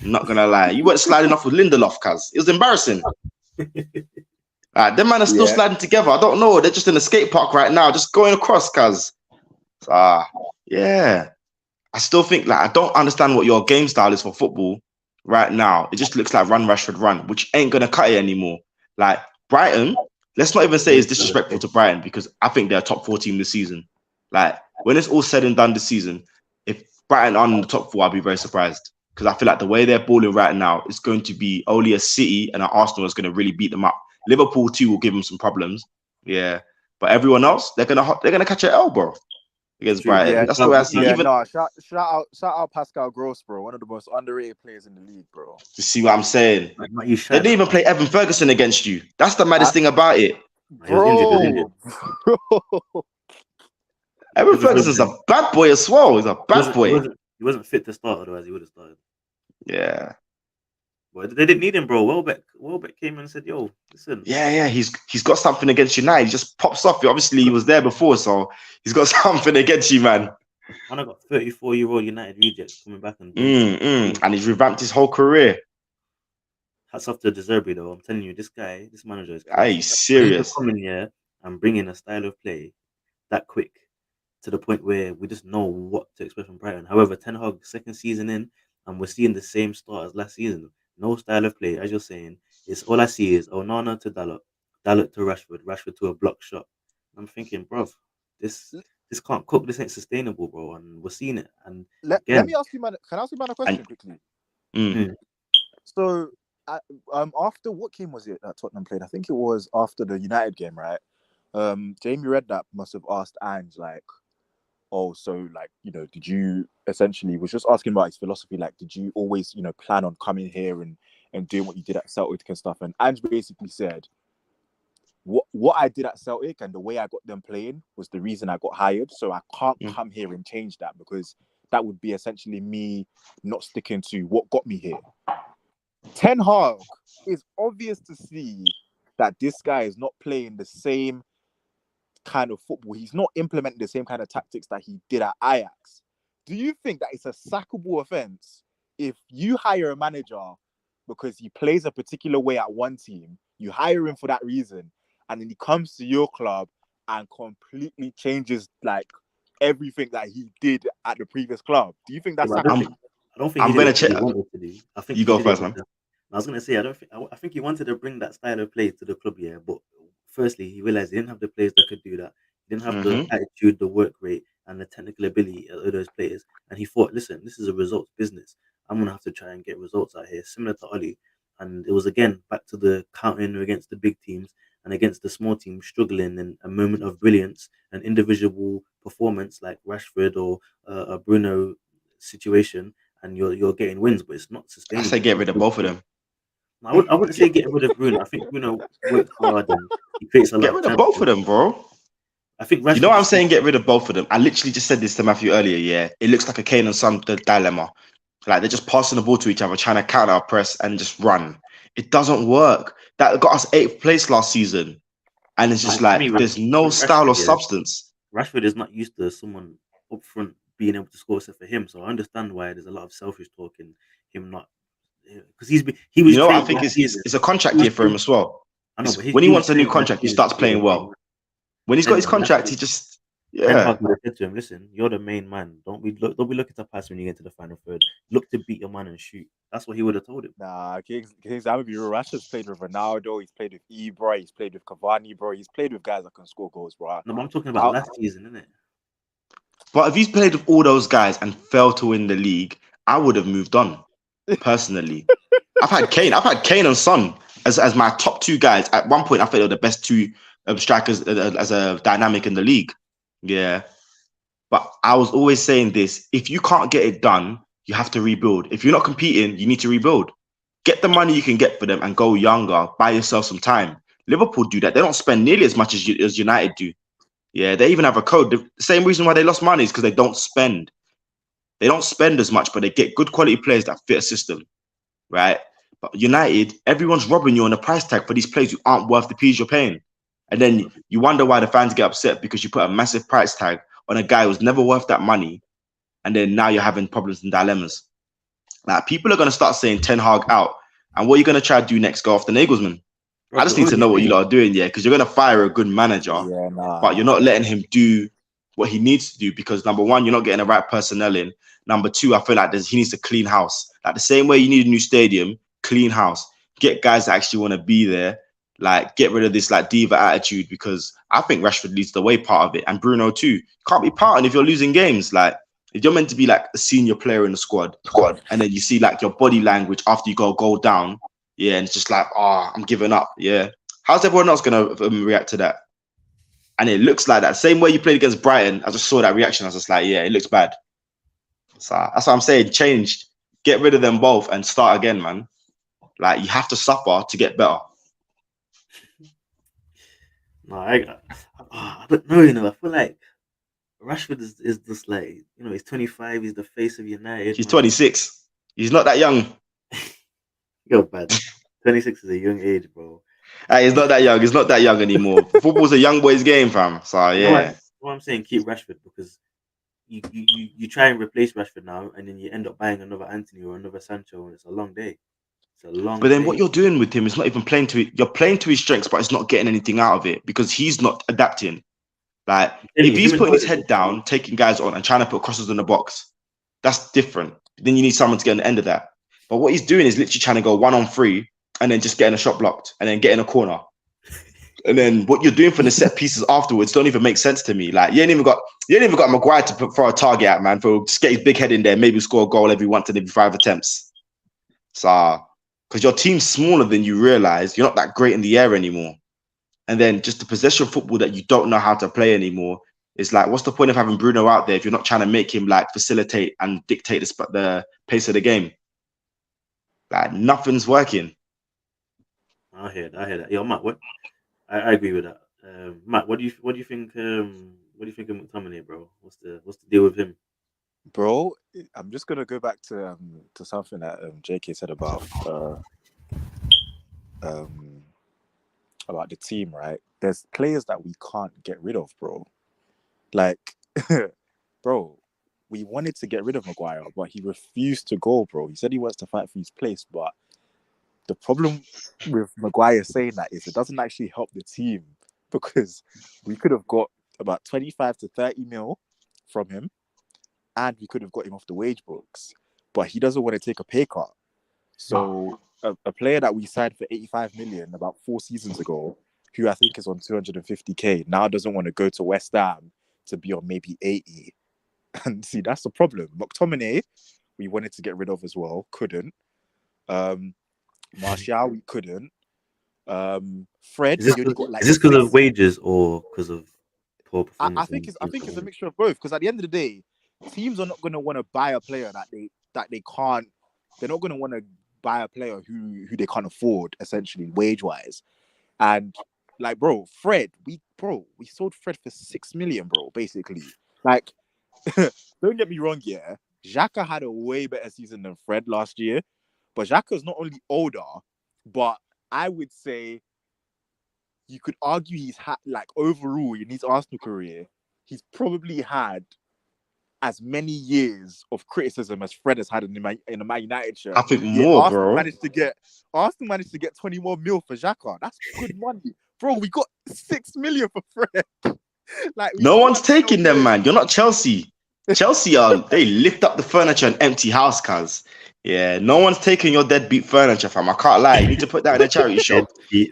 I'm not gonna lie, you weren't sliding off with Lindelof, cuz it was embarrassing. Them man are still sliding together. I don't know. They're just in the skate park right now, just going across, cuz. Yeah. I still think I don't understand what your game style is for football right now. It just looks like run, Rashford, run, which ain't gonna cut it anymore. Like Brighton, let's not even say it's disrespectful to Brighton because I think they're a top 4 team this season. Like when it's all said and done this season, if Brighton are in the top 4, I'll be very surprised. Because I feel like the way they're balling right now, it's going to be only a City and an Arsenal is going to really beat them up. Liverpool too will give them some problems, yeah. But everyone else, they're gonna catch an L, bro, against Brighton. Yeah, that's the way I see it. Shout out Pascal Gross, bro, one of the most underrated players in the league, bro. You see what I'm saying? They didn't even play Evan Ferguson against you. That's the maddest thing about it, bro. Evan Ferguson's a bad boy as well. He's a bad boy. He wasn't fit to start, otherwise he would have started. Yeah. Well, they didn't need him, bro. Welbeck came in and said, "Yo, listen." Yeah. He's got something against United. He just pops off. Obviously, he was there before, so he's got something against you, man. And I got 34-year-old United rejects coming back and and he's revamped his whole career. Hats off to De Zerbi, though. I'm telling you, this manager is. Are you serious? Coming here and bringing a style of play that quick to the point where we just know what to expect from Brighton. However, Ten Hag, second season in, and we're seeing the same start as last season. No style of play, as you're saying. It's all I see is Onana to Dalot to Rashford to a block shot. I'm thinking, bro, this can't cook. This ain't sustainable, bro. And we're seeing it. And let me ask you, man. Can I ask you, man, a question quickly? So, after what game was it that Tottenham played? I think it was after the United game, right? Jamie Redknapp must have asked Ange like, "Oh, so like, did you essentially was just asking about his philosophy? Like, did you always, plan on coming here and doing what you did at Celtic and stuff?" And Ange basically said, "What what I did at Celtic and the way I got them playing was the reason I got hired. So I can't Mm. come here and change that, because that would be essentially me not sticking to what got me here. Ten Hag is obvious to see that this guy is not playing the same kind of football. He's not implementing the same kind of tactics that he did at Ajax. Do you think that it's a sackable offense if you hire a manager because he plays a particular way at one team, you hire him for that reason, and then he comes to your club and completely changes like everything that he did at the previous club? Do you think that's Yeah, but sackable? I don't think I'm he gonna did what he check. wanted to do. I think You he go did first, it man. because I was gonna say I think he wanted to bring that style of play to the club, yeah. But firstly, he realized he didn't have the players that could do that. He didn't have the Mhm. attitude, the work rate, and the technical ability of those players. And he thought, listen, this is a results business. I'm gonna have to try and get results out here, similar to Oli. And it was again back to the counting against the big teams and against the small teams struggling in a moment of brilliance, an individual performance like Rashford or a Bruno situation, and you're getting wins, but it's not I say sustainable. get rid of both of them. I wouldn't say get rid of Bruno. I think Bruno works hard and he creates a lot Get of rid of both of chances. them, bro. I think You know Rashford what I'm just needs saying? Get rid of both of them. I literally just said this to Matthew earlier. Yeah, it looks like a Kane and Son dilemma. Like they're just passing the ball to each other, trying to counter press and just run. It doesn't work. That got us 8th place last season, and it's just for me. like there's no style or Rashford, yeah, substance. Rashford is not used to someone up front being able to score except for him. So I understand why there's a lot of selfish talk in him not, because he was You know what I trained think last is season. it's a He contract was year for him trained, as well. I know, It's but when he he was wants a new trained last contract, he season starts to be a playing main well. When he's got his defender. contract, he just Ten yeah. Hag would have said to him, "Listen, you're the main man. Don't be looking to pass when you get to the final third. Look to beat your man and shoot." That's what he would have told him. Nah, Kings, I'm gonna be real. Rashford's played with Ronaldo. He's played with Ibra. He's played with Cavani, bro. He's played with guys that can score goals, bro. No, but I'm talking about last season, isn't it? But if he's played with all those guys and failed to win the league, I would have moved on. Personally, I've had Kane and Son as my top two guys. At one point, I thought they were the best two strikers as a dynamic in the league. Yeah, but I was always saying this: if you can't get it done, you have to rebuild. If you're not competing, you need to rebuild. Get the money you can get for them and go younger. Buy yourself some time. Liverpool do that. They don't spend nearly as much as United do. Yeah, they even have a code. The same reason why they lost money is because they don't spend. They don't spend as much, but they get good quality players that fit a system, right? But United, everyone's robbing you on a price tag for these players who aren't worth the fees you're paying. And then you wonder why the fans get upset because you put a massive price tag on a guy who's never worth that money. And then now you're having problems and dilemmas. Like people are going to start saying Ten Hag out. And what are you going to try to do next? Go after Nagelsmann? Bro, I just they're need to already know what you saying lot are doing, yeah, because you're going to fire a good manager, Yeah, but you're not letting him do what he needs to do because number one, you're not getting the right personnel in. Number two, I feel like he needs to clean house. Like the same way you need a new stadium, clean house. Get guys that actually want to be there. Like get rid of this like diva attitude because I think Rashford leads the way part of it, and Bruno too. Can't be parting if you're losing games. Like if you're meant to be like a senior player in the squad, and then you see like your body language after you go down, yeah, and it's just like, oh, I'm giving up, yeah. How's everyone else gonna react to that? And it looks like that. Same way you played against Brighton, I just saw that reaction. I was just like, yeah, it looks bad. So that's what I'm saying. Changed. Get rid of them both and start again, man. Like you have to suffer to get better. No, I don't know. You know, I feel like Rashford is just like, you know, he's 25. He's the face of United. He's Man. 26. He's not that young. You're bad. 26 is a young age, bro. He's not that young. He's not that young anymore. Football's a young boy's game, fam. So You know yeah. what I'm saying? Keep Rashford because you try and replace Rashford now, and then you end up buying another Anthony or another Sancho, and it's a long day. It's a long. But then day. what you're doing with him is not even playing to it. You're playing to his strengths, but it's not getting anything out of it because he's not adapting. Like if he's putting his head down, taking guys on, and trying to put crosses in the box, that's different. Then you need someone to get on the end of that. But what he's doing is literally trying to go 1-on-3 and then just getting a shot blocked and then getting a corner. And then what you're doing for the set pieces afterwards don't even make sense to me. Like you ain't even got Maguire to put for a target at, man. For just get his big head in there, maybe score a goal every once in every 5 attempts. So because your team's smaller than you realize, you're not that great in the air anymore. And then just the possession football that you don't know how to play anymore. It's like, what's the point of having Bruno out there if you're not trying to make him like facilitate and dictate the pace of the game? Like nothing's working. I hear that. Yo, Matt, what? I agree with that. Matt, what do you think? What do you think of McTominay, bro? What's the deal with him? Bro, I'm just gonna go back to something that JK said um about the team, right? There's players that we can't get rid of, bro. Like, bro, we wanted to get rid of Maguire, but he refused to go, bro. He said he wants to fight for his place, but the problem with Maguire saying that is it doesn't actually help the team because we could have got about 25 to 30 mil from him and we could have got him off the wage books, but he doesn't want to take a pay cut. So a player that we signed for 85 million about 4 seasons ago, who I think is on 250k, now doesn't want to go to West Ham to be on maybe 80. And see, that's the problem. McTominay, we wanted to get rid of as well, couldn't. Martial, we couldn't. Fred, Is this we only got like because of 6. wages or because of poor I performance? think it's a mixture of both. Because at the end of the day, teams are not going to want to buy a player that they can't. They're not going to want to buy a player who they can't afford, essentially wage wise. And like, bro, we sold Fred for 6 million, bro. Basically, like, don't get me wrong, yeah. Xhaka had a way better season than Fred last year, but Xhaka's not only older, but I would say you could argue he's had, like, overall in his Arsenal career, he's probably had as many years of criticism as Fred has had in the Man United shirt. I think Yeah, more, bro. Arsenal managed to get 20 more mil for Xhaka. That's good money, bro. We got 6 million for Fred. Like, No one's taking them, man. You're not Chelsea. Chelsea they lift up the furniture and empty house, cuz. Yeah, no one's taking your deadbeat furniture, fam. I can't lie. You need to put that in a charity shop.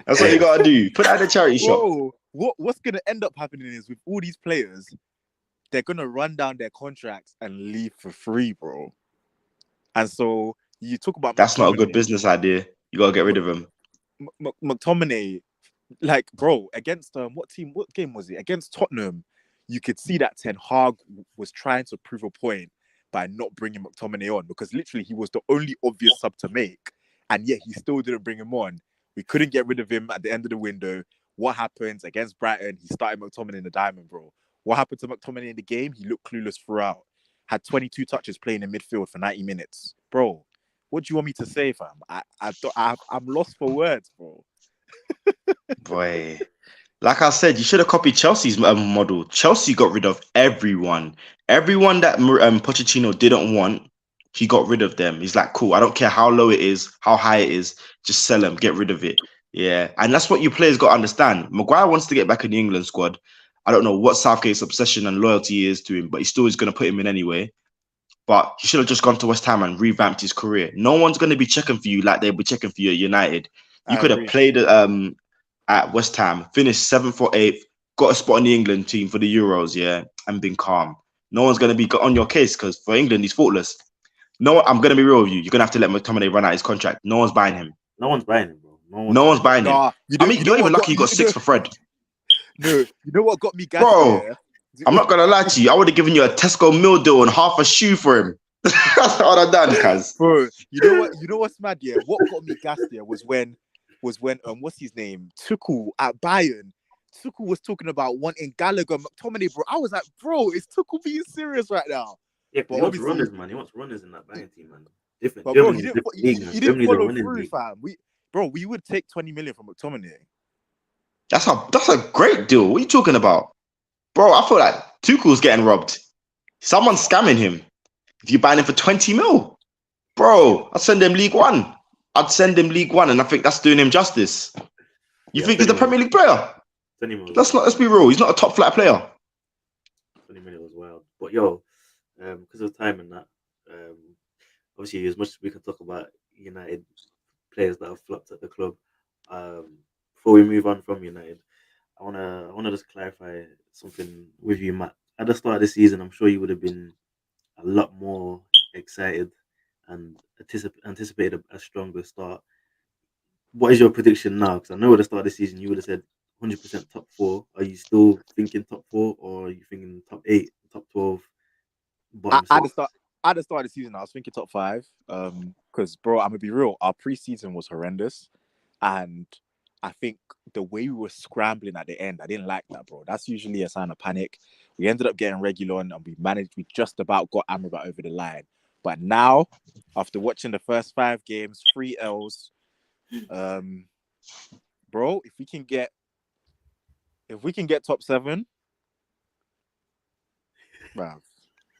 That's what you gotta do. Put that in a charity shop. Bro, what's gonna end up happening is with all these players, they're gonna run down their contracts and leave for free, bro. And so you talk about That's not a good business idea. You gotta get rid of him. McTominay, like, bro, against what game was it? Against Tottenham, you could see that Ten Hag was trying to prove a point by not bringing McTominay on because literally he was the only obvious sub to make, and yet he still didn't bring him on. We couldn't get rid of him at the end of the window. What happens against Brighton? He started McTominay in the diamond, bro. What happened to McTominay in the game? He looked clueless throughout. Had 22 touches playing in midfield for 90 minutes, bro. What do you want me to say, fam? I'm lost for words, bro. Boy, like I said, you should have copied Chelsea's model. Chelsea got rid of everyone. Everyone that Pochettino didn't want, he got rid of them. He's like, cool, I don't care how low it is, how high it is, just sell them, get rid of it. Yeah, and that's what you players got to understand. Maguire wants to get back in the England squad. I don't know what Southgate's obsession and loyalty is to him, but he still is going to put him in anyway. But he should have just gone to West Ham and revamped his career. No one's going to be checking for you like they'll be checking for you at United. You could have played at West Ham, finished 7th or 8th, got a spot in the England team for the Euros, yeah, and been calm. No one's going to be on your case because for England, he's faultless. No, I'm going to be real with you. You're going to have to let McTominay run out his contract. No one's buying him. No one's buying him, bro. No one's buying him. You're even lucky you got 6 for Fred. No, you know what got me gassed? Bro, I'm not going to lie to you. I would have given you a Tesco meal deal and half a shoe for him. That's what I've done, cuz. Bro, you know what's mad? Yeah, what got me gassed there was when what's his name? Tuchel at Bayern. Tuchel was talking about wanting Gallagher, McTominay, bro. I was like, bro, is Tuchel being serious right now? Yeah, but he wants runners, man. He wants runners in that Bayern team, man. Different. But bro, he didn't follow through, fam. We would take 20 million from McTominay. That's a great deal. What are you talking about? Bro, I feel like Tuchel's getting robbed. Someone's scamming him. If you buy him for 20 mil, bro, I'd send him League One. And I think that's doing him justice. You think he's a Premier League player? Let's be real. He's not a top flight player. 20 million was wild. But yo, because of time and that, obviously as much as we can talk about United players that have flopped at the club, before we move on from United, I wanna just clarify something with you, Matt. At the start of the season, I'm sure you would have been a lot more excited and anticipated a stronger start. What is your prediction now? Because I know at the start of the season you would have said 100% top 4. Are you still thinking top 4, or are you thinking top 8, top 12? At the start of the season, I was thinking top 5. Because, bro, I'm gonna be real. Our preseason was horrendous, and I think the way we were scrambling at the end, I didn't like that, bro. That's usually a sign of panic. We ended up getting Reguilon and we just about got Amrabat over the line. But now, after watching the first 5 games, 3 L's, bro, if we can get top 7, bro.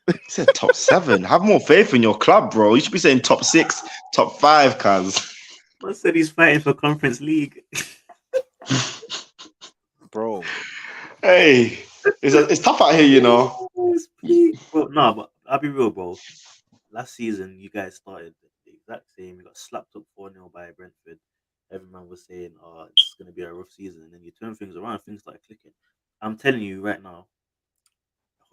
He said top 7. Have more faith in your club, bro. You should be saying top 6, top 5, cuz. Man said he's fighting for Conference League. Bro. Hey, it's tough out here, you know. Bro, no, but I'll be real, bro. Last season, you guys started the exact same. You got slapped up 4-0 by Brentford. Everyone was saying, "Oh, it's going to be a rough season." And then you turn things around, things start clicking. I'm telling you right now,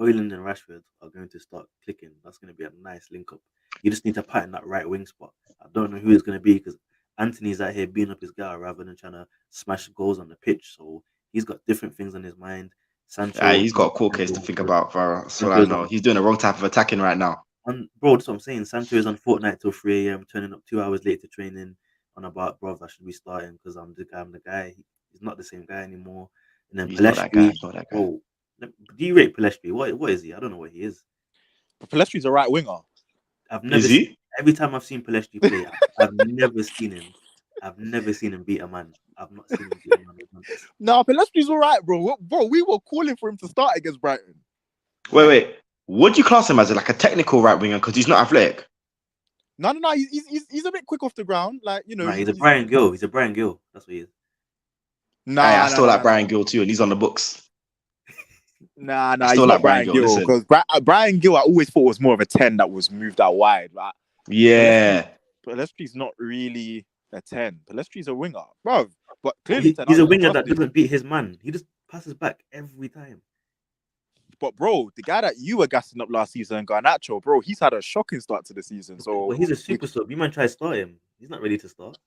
Højlund and Rashford are going to start clicking. That's going to be a nice link up. You just need to pattern that right wing spot. I don't know who it's going to be because Anthony's out here beating up his guy rather than trying to smash goals on the pitch. So he's got different things on his mind. Sancho, Yeah, he's got a court case to think about, Farah. So I know he's doing the wrong type of attacking right now. And bro, that's what I'm saying. Sancho is on fortnight till 3 a.m. turning up 2 hours late to training on about, bro, I should be starting because I'm the guy. He's not the same guy anymore. And then He's not that guy. He's not that guy. Bro, do you rate Pelestri? What is he? I don't know what he is. But Pelestri's a right winger. Every time I've seen Pelestri play, I've never seen him. I've never seen him beat a man. I've not seen him beat a man. No, Pelestri's all right, bro. Bro, we were calling for him to start against Brighton. Wait. Would you class him as like a technical right winger because he's not athletic? No. He's a bit quick off the ground, like you know. Nah, he's a Brian Gill. He's a Brian Gill. That's what he is. I still like Brian Gill too, and he's on the books. Nah, he's not Brian Gill because Brian Gill I always thought was more of a 10 that was moved out wide. Like, yeah, Pelestri's not really a 10. Pelestri's a winger, bro. But clearly he's a winger that doesn't beat his man. He just passes back every time. But bro, the guy that you were gassing up last season, Garnacho, bro, he's had a shocking start to the season. So well, he's a super sub. You might try to start him. He's not ready to start.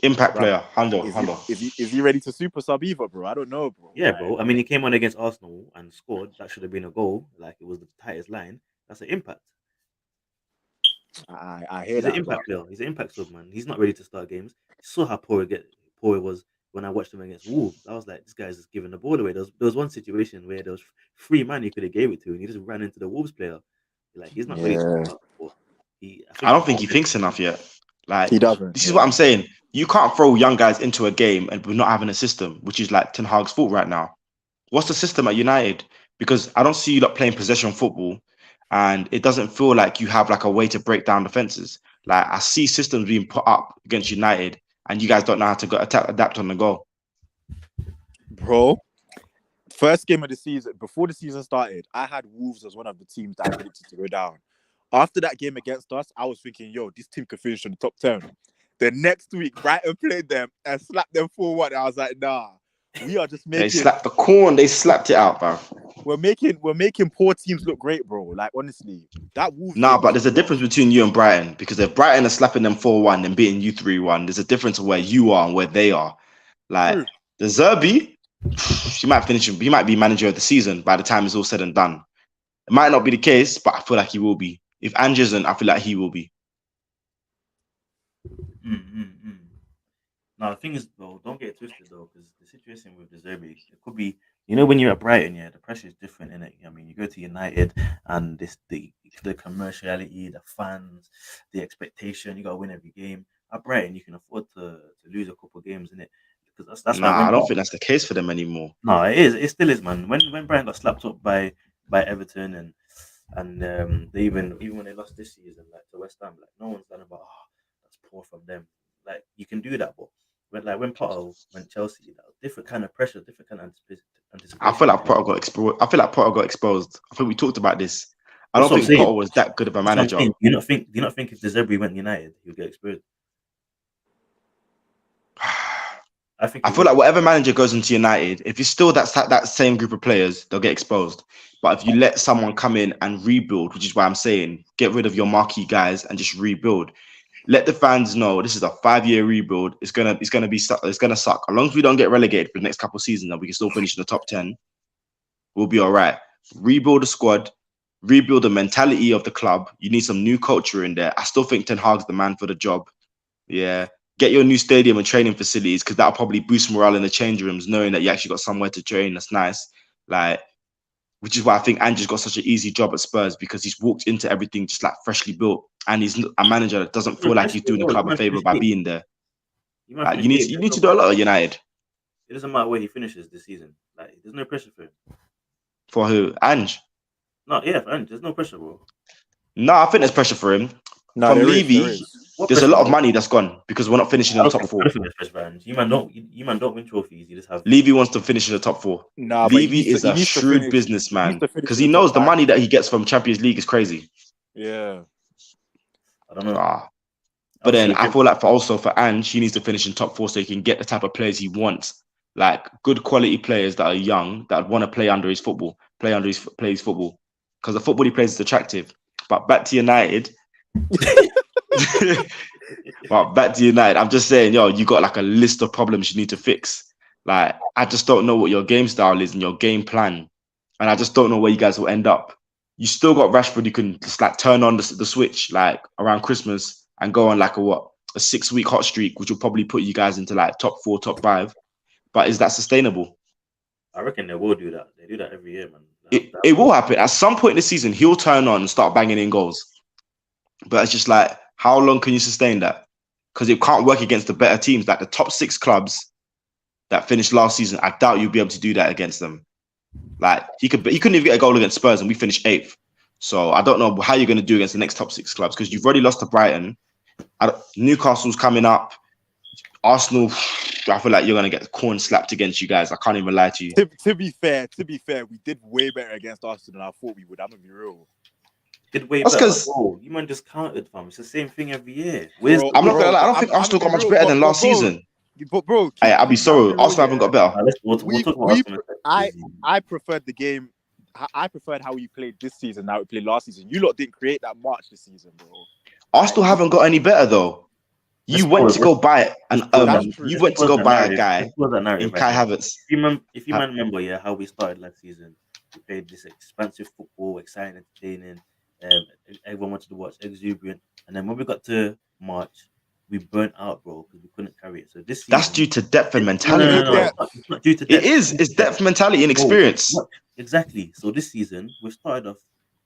Impact player, handle. Is he ready to super sub either, bro? I don't know, bro. Yeah, bro. I mean, he came on against Arsenal and scored. That should have been a goal. Like it was the tightest line. That's an impact. I hear he's that. An impact player. He's an impact sub, man. He's not ready to start games. You saw how poor it was when I watched him against Wolves. I was like, this guy's just giving the ball away. There was one situation where there was 3 man he could have gave it to, and he just ran into the Wolves player. Like he's not ready to start. I don't think he thinks enough yet. Like he doesn't. This is what I'm saying. You can't throw young guys into a game and we're not having a system, which is like Ten Hag's fault right now. What's the system at United? Because I don't see you lot playing possession football, and it doesn't feel like you have like a way to break down defenses. Like I see systems being put up against United, and you guys don't know how to adapt on the go. Bro, first game of the season, before the season started, I had Wolves as one of the teams that I predicted to go down. After that game against us, I was thinking, yo, this team could finish in the top 10. The next week, Brighton played them and slapped them 4-1. I was like, nah, we are just making... They slapped the corn. They slapped it out, bro. We're making poor teams look great, bro. Like, honestly, that Wolves... But there's a difference between you and Brighton, because if Brighton are slapping them 4-1 and beating you 3-1, there's a difference of where you are and where they are. Like, the Zerbi, he might be manager of the season by the time it's all said and done. It might not be the case, but I feel like he will be. If Ange isn't, I feel like he will be. Now, the thing is, though, don't get it twisted, though, because the situation with the Zerbi, it could be, when you're at Brighton, the pressure is different, innit? I mean, you go to United and the commerciality, the fans, the expectation, you got to win every game. At Brighton, you can afford to lose a couple of games, innit? Because that's I don't think that's the case for them anymore. No, it is. It still is, man. When Brighton got slapped up by Everton and they even when they lost this season, like to West Ham, like no one's done about that's poor from them. Like you can do that, but when Potter went Chelsea, that was different kind of pressure, different kind of anticipation. I feel like Potter got exposed. I think we talked about this. I don't think Potter was that good of a manager. Do you not think if De Zerbi went United, he would get exposed? I feel like whatever manager goes into United, if it's still that same group of players, they'll get exposed. But if you let someone come in and rebuild, which is why I'm saying get rid of your marquee guys and just rebuild. Let the fans know this is a 5-year rebuild. It's gonna suck. As long as we don't get relegated for the next couple of seasons and we can still finish in the top 10, we'll be all right. Rebuild the squad, rebuild the mentality of the club. You need some new culture in there. I still think Ten Hag's the man for the job. Yeah. get your new stadium and training facilities, because that'll probably boost morale in the change rooms, knowing that you actually got somewhere to train. That's nice. Like, which is why I think Ange's got such an easy job at Spurs, because he's walked into everything just like freshly built, and he's a manager that doesn't feel like he's doing the club a favor by being there. Like, you need to do a lot at United. It doesn't matter where he finishes this season. Like, there's no pressure for him. For who? Ange? No, yeah, for Ange. There's no pressure, bro. No, I think there's pressure for him. No, From Levy, there's a lot of money that's gone because we're not finishing in the top 4. You man don't win trophies. You just have. Levy wants to finish in the top 4. No, Levy is a shrewd businessman because he knows the money that he gets from Champions League is crazy. Yeah. I don't know. But then I feel like for Ange, he needs to finish in top 4 so he can get the type of players he wants. Like good quality players that are young, that want to play under his football. Because the football he plays is attractive. But back to United. I'm just saying, you got like a list of problems you need to fix. Like, I just don't know what your game style is and your game plan. And I just don't know where you guys will end up. You still got Rashford, you can just like turn on the switch like around Christmas and go on like a 6-week hot streak, which will probably put you guys into like top 4, top 5. But is that sustainable? I reckon they will do that. They do that every year, man. It will happen. At some point in the season, he'll turn on and start banging in goals. But it's just like, how long can you sustain that? Because it can't work against the better teams. Like the top 6 clubs that finished last season, I doubt you'll be able to do that against them. Like he couldn't even get a goal against Spurs and we finished 8th. So I don't know how you're going to do against the next top 6 clubs because you've already lost to Brighton. Newcastle's coming up. Arsenal, I feel like you're going to get corn slapped against you guys. I can't even lie to you. To be fair, we did way better against Arsenal than I thought we would. I'm going to be real. Did way better. You man just counted, fam. It's the same thing every year. I'm not going to lie. I don't think Arsenal got much better than last season. But bro, I'll be sorry. Arsenal haven't got better. We'll talk about Arsenal. I preferred the game. I preferred how we played this season. How we played last season. You lot didn't create that much this season, bro. Arsenal haven't got any better though. You went to go buy a guy in Kai Havertz. If you remember, how we started last season, we played this expansive football, exciting, entertaining. Everyone wanted to watch, exuberant, and then when we got to March, we burnt out, bro, because we couldn't carry it. So this season, that's due to depth and mentality. No, it's not due to depth. It is. It's depth, mentality, and experience. Exactly. So this season, we started off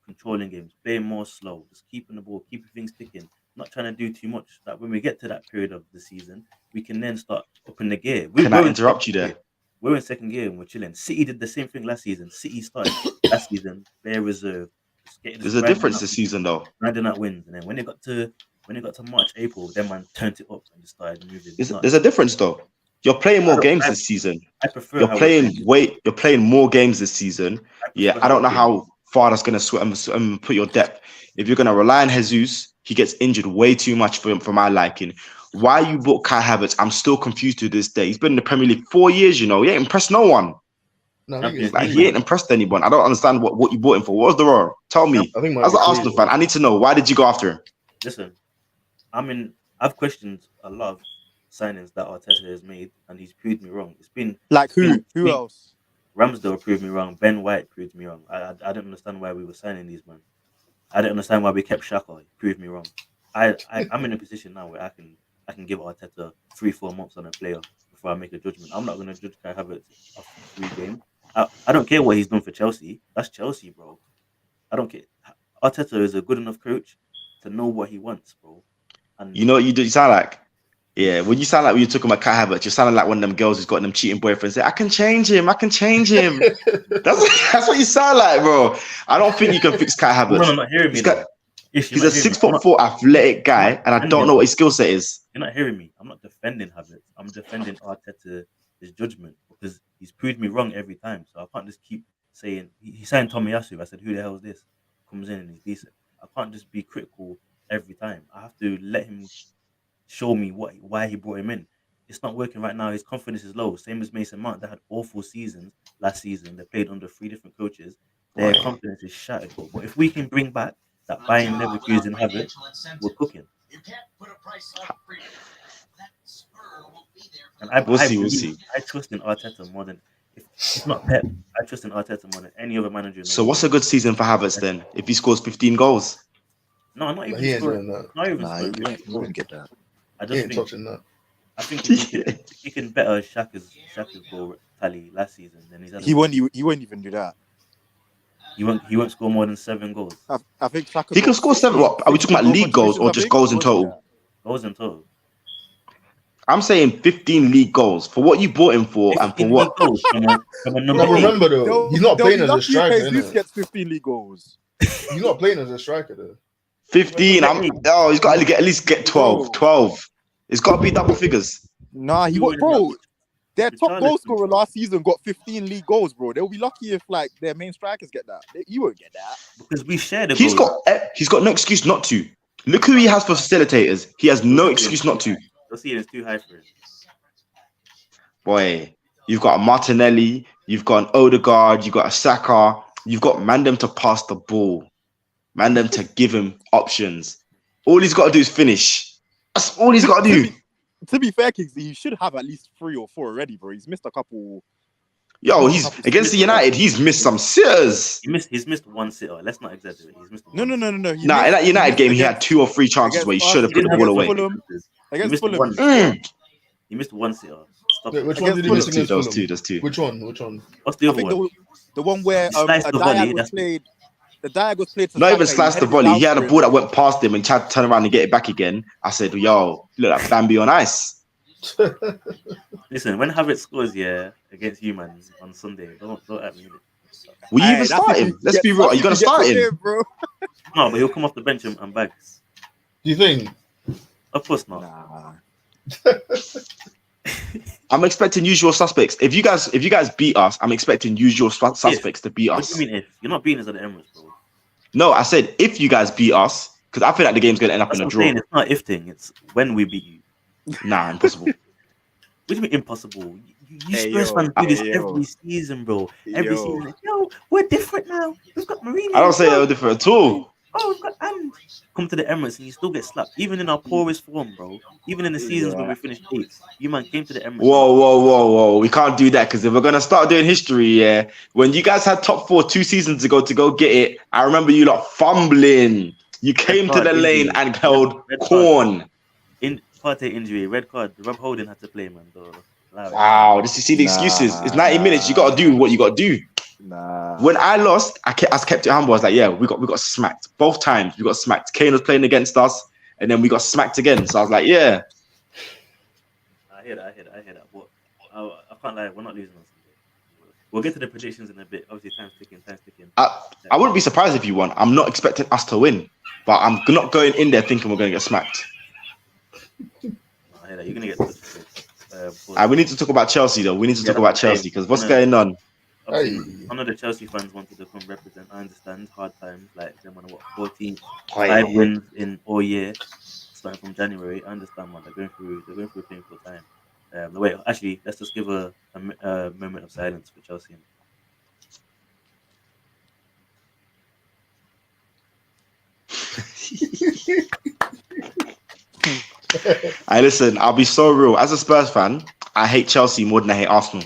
controlling games, playing more slow, just keeping the ball, keeping things ticking, not trying to do too much. That when we get to that period of the season, we can then start upping the gear. Can I interrupt you there? We're in second gear and we're chilling. City did the same thing last season. City started last season, player reserve. There's a difference this season, though. Grinding out wins, and then when it got to March, April, then man turned it up and just started moving. There's a difference, though. You're playing more games this season. I prefer. You're playing more games this season. I don't know how far that's gonna put your depth. If you're gonna rely on Jesus, he gets injured way too much for my liking. Why you bought Kai Havertz? I'm still confused to this day. He's been in the Premier League 4 years. He ain't impressed no one. No, he ain't impressed anyone. I don't understand what you bought him for. What was the wrong? Tell me. As an Arsenal fan, I need to know, why did you go after him? Listen, I've questioned a lot of signings that Arteta has made, and he's proved me wrong. It's been like who else? Ramsdale proved me wrong. Ben White proved me wrong. I don't understand why we were signing these men. I don't understand why we kept Xhaka. He proved me wrong. I'm in a position now where I can give Arteta 3-4 months on a player before I make a judgment. I'm not going to judge Kai Havertz after 3 games. I don't care what he's done for Chelsea. That's Chelsea, bro. I don't care. Arteta is a good enough coach to know what he wants, bro. And you know what you sound like? Yeah, when you sound like when you're talking about Kai Havertz, you're sounding like one of them girls who's got them cheating boyfriends. Say, I can change him. That's what you sound like, bro. I don't think you can fix Kai Havertz. No, not hearing me. He's a 6'4" athletic guy, and I don't know what his skill set is. You're not hearing me. I'm not defending Havertz. I'm defending Arteta's judgment because he's proved me wrong every time. So I can't just keep saying he signed Tomiyasu. I said, who the hell is this? Comes in and he's decent. I can't just be critical every time. I have to let him show me why he brought him in. It's not working right now. His confidence is low. Same as Mason Mount. They had awful seasons last season. They played under 3 different coaches. Their confidence is shattered. But if we can bring back that Bayern Leverkusen Havertz, we're cooking. And we'll see. I trust in Arteta more than if not Pep. I trust in Arteta more than any other manager. So what's a good season for Havertz then? If he scores 15 goals? No, not even. He ain't doing that. Not even. Nah, you won't get that. I He just ain't think touching that. I think if you can better Shaka's goal tally last season, then he's had He won't even do that. He won't score more than 7 goals. I think Shaka He can got score 7. What are we talking about? League goals or just goals in total? Goals in total. I'm saying 15 league goals for what you bought him for and for what. Goals from a number No, 8. remember though, he's not playing as a striker. Jesus gets 15 league goals. He's not playing as a striker though. 15. He's got to at least get 12. 12. It's got to be double figures. Nah, he got, bro. Their top goal scorer last season got 15 league goals, bro. They'll be lucky if like their main strikers get that. He won't get that because we share the. He's got no excuse not to. Look who he has for facilitators. He has no excuse not to. You'll see it's too high for him. Boy, you've got a Martinelli, you've got an Odegaard, you've got a Saka, you've got Mandem to pass the ball, Mandem to give him options. All he's got to do is finish. That's all he's got to do. To be fair, Kingsley, he should have at least 3 or 4 already, bro. He's missed a couple. Yo, he's against the United. He's missed some sitters. He's missed one sitter. Let's not exaggerate. He's missed. No. In that United game, he had 2 or 3 chances where he should have put the ball away. Against Fulham, he missed one sitter. Wait, which one did he miss against Fulham? There's two. Which one? What's the other one? The one where a diag was played. The diag was played. Not even sliced the volley. He had a ball that went past him and tried to turn around and get it back again. I said, yo, look like Bambi on ice. Listen, when Havertz scores against you, man, on Sunday, don't at me. Will you even start him? Let's be real. Are you going to start him? Bro? No, but he'll come off the bench and bags. Do you think? Of course not. Nah. I'm expecting usual suspects. If you guys beat us, I'm expecting usual suspects to beat us. What do you mean if? You're not beating us at the Emirates, bro. No, I said if you guys beat us, because I feel like the game's going to end up in a draw. Saying, it's not if thing, it's when we beat you. Nah, impossible. What do you mean impossible? You Spurs fans do this every season, bro. Every season. Yo, we're different now. We've got Mourinho. I don't say they're different at all. Oh, we've got come to the Emirates and you still get slapped. Even in our poorest form, bro. Even in the seasons when we finished 8th. You man came to the Emirates. Whoa. We can't do that because if we're going to start doing history, when you guys had top 4 2 seasons ago to go get it, I remember you lot fumbling. You came to the lane and held corn. In Partey injury, red card. Rob Holding had to play, man. Wow, this you see the excuses. It's 90 minutes. You got to do what you got to do. Nah. When I lost, I kept it humble. I was like, yeah, we got smacked. Both times we got smacked. Kane was playing against us, and then we got smacked again. So I was like, yeah. I hear that. But I can't lie, we're not losing on Sunday. We'll get to the predictions in a bit. Obviously, time's ticking. I wouldn't be surprised if you won. I'm not expecting us to win, but I'm not going in there thinking we're going to get smacked. I hear that. You're going to get we need to talk about Chelsea, though. We need to talk about Chelsea because what's going on? None of the Chelsea fans wanted to come represent. I understand hard times, like them on 5 wins in all year, starting from January. I understand, man. They're going through a painful time. Wait, actually, let's just give a moment of silence for Chelsea. Listen, I'll be so real. As a Spurs fan, I hate Chelsea more than I hate Arsenal.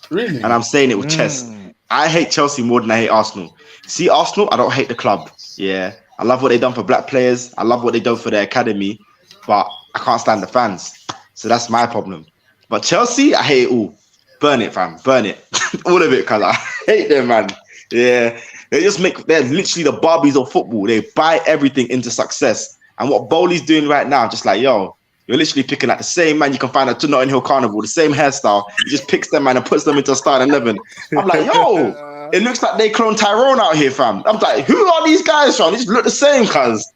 Really? And I'm saying it with chest. I hate Chelsea more than I hate Arsenal. See, Arsenal, I don't hate the club. Yeah. I love what they've done for black players. I love what they've done for their academy. But I can't stand the fans. So that's my problem. But Chelsea, I hate it all. Burn it, fam. Burn it. All of it, cuz I hate them, man. Yeah. They're literally the Barbies of football. They buy everything into success. And what Bowley's doing right now, just like, yo, you're literally picking like the same man you can find at Notting Hill Carnival, the same hairstyle. He just picks them, man, and puts them into a starting 11. I'm like, yo, it looks like they clone Tyrone out here, fam. I'm like, who are these guys, fam? They just look the same, cuz.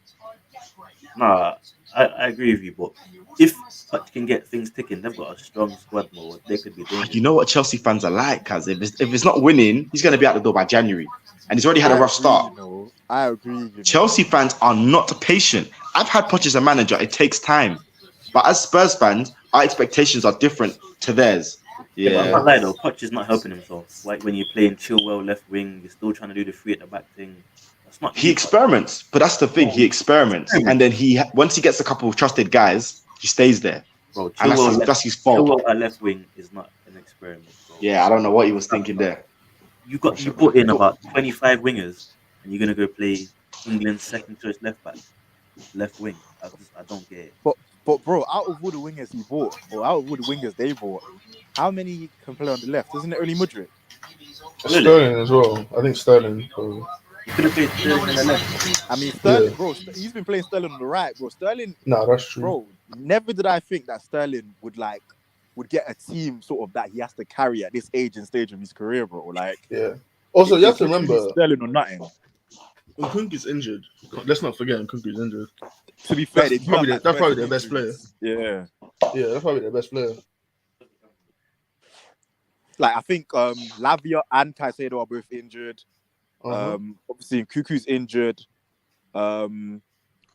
Nah, I agree with you, but if Hutch can get things ticking, they've got a strong squad more. They could be doing. You know what Chelsea fans are like, cuz if it's not winning, he's going to be out the door by January. And he's already had a rough start. I agree. Chelsea fans are not patient. I've had Poch as a manager. It takes time. But as Spurs fans, our expectations are different to theirs. Yeah. But I'm not lying though, Poch is not helping himself. Like when you're playing Chilwell left wing, you're still trying to do the 3 at the back thing. That's not. He experiments, but that's the thing. He experiments, and then once he gets a couple of trusted guys, he stays there. Bro, and that's his fault. Chilwell at left wing is not an experiment. Bro. Yeah, I don't know what he was thinking there. You put in about 25 wingers, and you're gonna go play England's second choice left back, left wing. I don't get it. But bro, out of all the wingers he bought, or out of all the wingers they bought, how many can play on the left? Isn't it only Mudryk? Sterling as well. I think Sterling. So. You could have played Sterling on the left. I mean, Sterling, bro, he's been playing Sterling on the right, bro. Sterling, Nah, that's true. bro. Never did I think that Sterling would get a team sort of that he has to carry at this age and stage of his career, bro. Like, yeah. Also, you have to remember Sterling or nothing. Nkunku's injured. Let's not forget Nkunku's injured. To be fair, That's probably their best player. Yeah. Yeah, that's probably their best player. Like, I think Lavia and Caicedo are both injured. Obviously, Nkunku's injured.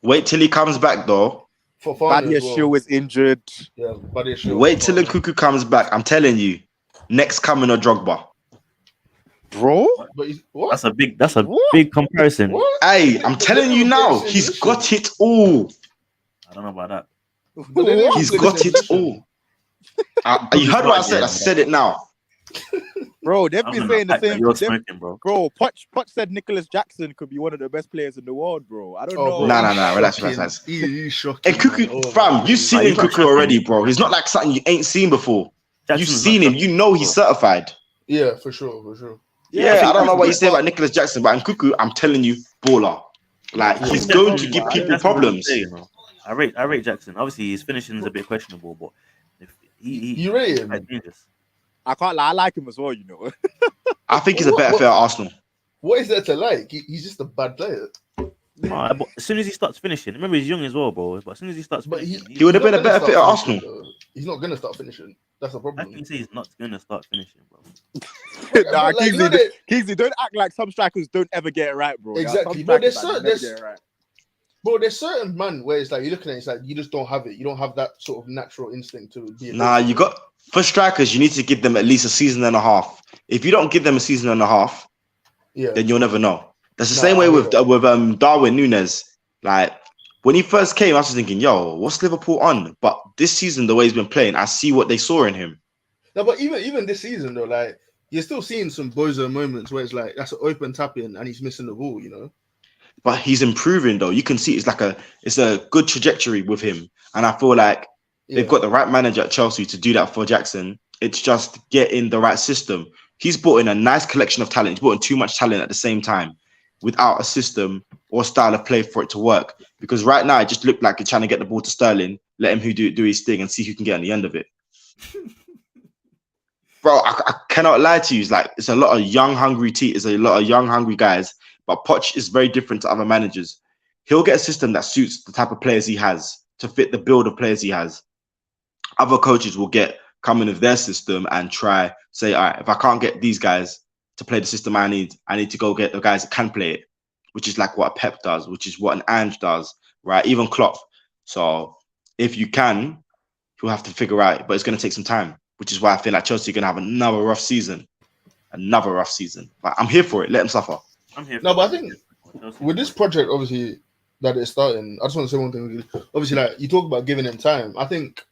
Wait till he comes back, though. Badia Shield is injured. Yeah, Badia Shield. Wait till Nkunku comes back. I'm telling you, next coming a Drogba. Bro, but what? That's a big comparison. What? Hey, I'm telling you now, he's got it all. I don't know about that. He's got it all. You heard what I said? I said it now. Bro, they've been saying the same. You're smoking, bro. Bro, Poch said Nicholas Jackson could be one of the best players in the world, bro. I don't know. Nah. Relax. He's shocking. And Nkunku, fam, you've seen Nkunku already, bro. He's not like something you ain't seen before. You've seen him. You know he's certified. Yeah, for sure. Yeah, I don't know what you say about Nicholas Jackson, but Nkunku, I'm telling you, baller. Like, he's going to give people problems. I rate Jackson. Obviously, his finishing is a bit questionable, but if you rate him? I can't lie. I like him as well, you know. I think he's a better player at Arsenal. What is there to like? He's just a bad player. But as soon as he starts finishing, remember he's young as well, bro. But as soon as he starts finishing, he would have been a better fit at Arsenal. He's not gonna start finishing. That's the problem. I can say he's not gonna start finishing, bro. Nah, Kingsley, don't act like some strikers don't ever get it right, bro. Exactly, bro. There's certain man where it's like you're looking at it, it's like you just don't have it. You don't have that sort of natural instinct to be. You got for strikers. You need to give them at least a season and a half. If you don't give them a season and a half, then you'll never know. That's the same way with Darwin Núñez. Like when he first came, I was thinking, "Yo, what's Liverpool on?" But this season, the way he's been playing, I see what they saw in him. No, but even this season though, like you're still seeing some bozo moments where it's like that's an open tap in and he's missing the ball, you know. But he's improving though. You can see it's a good trajectory with him, and I feel like they've got the right manager at Chelsea to do that for Jackson. It's just getting the right system. He's brought in a nice collection of talent. He's brought in too much talent at the same time, without a system or style of play for it to work. Because right now it just looked like you're trying to get the ball to Sterling, let him do his thing, and see who can get on the end of it. Bro, I cannot lie to you. It's a lot of young, hungry guys. But Poch is very different to other managers. He'll get a system that suits the type of players he has to fit the build of players he has. Other coaches will come in with their system and try say, all right, if I can't get these guys to play the system I need to go get the guys that can play it, which is like what Pep does, which is what an Ange does, right? Even Klopp. So if you can, you'll have to figure out, but it's going to take some time, which is why I feel like Chelsea are going to have another rough season. But I'm here for it. Let them suffer. But I think with this project, obviously, that it's starting, I just want to say one thing. Obviously, like you talk about giving him time. I think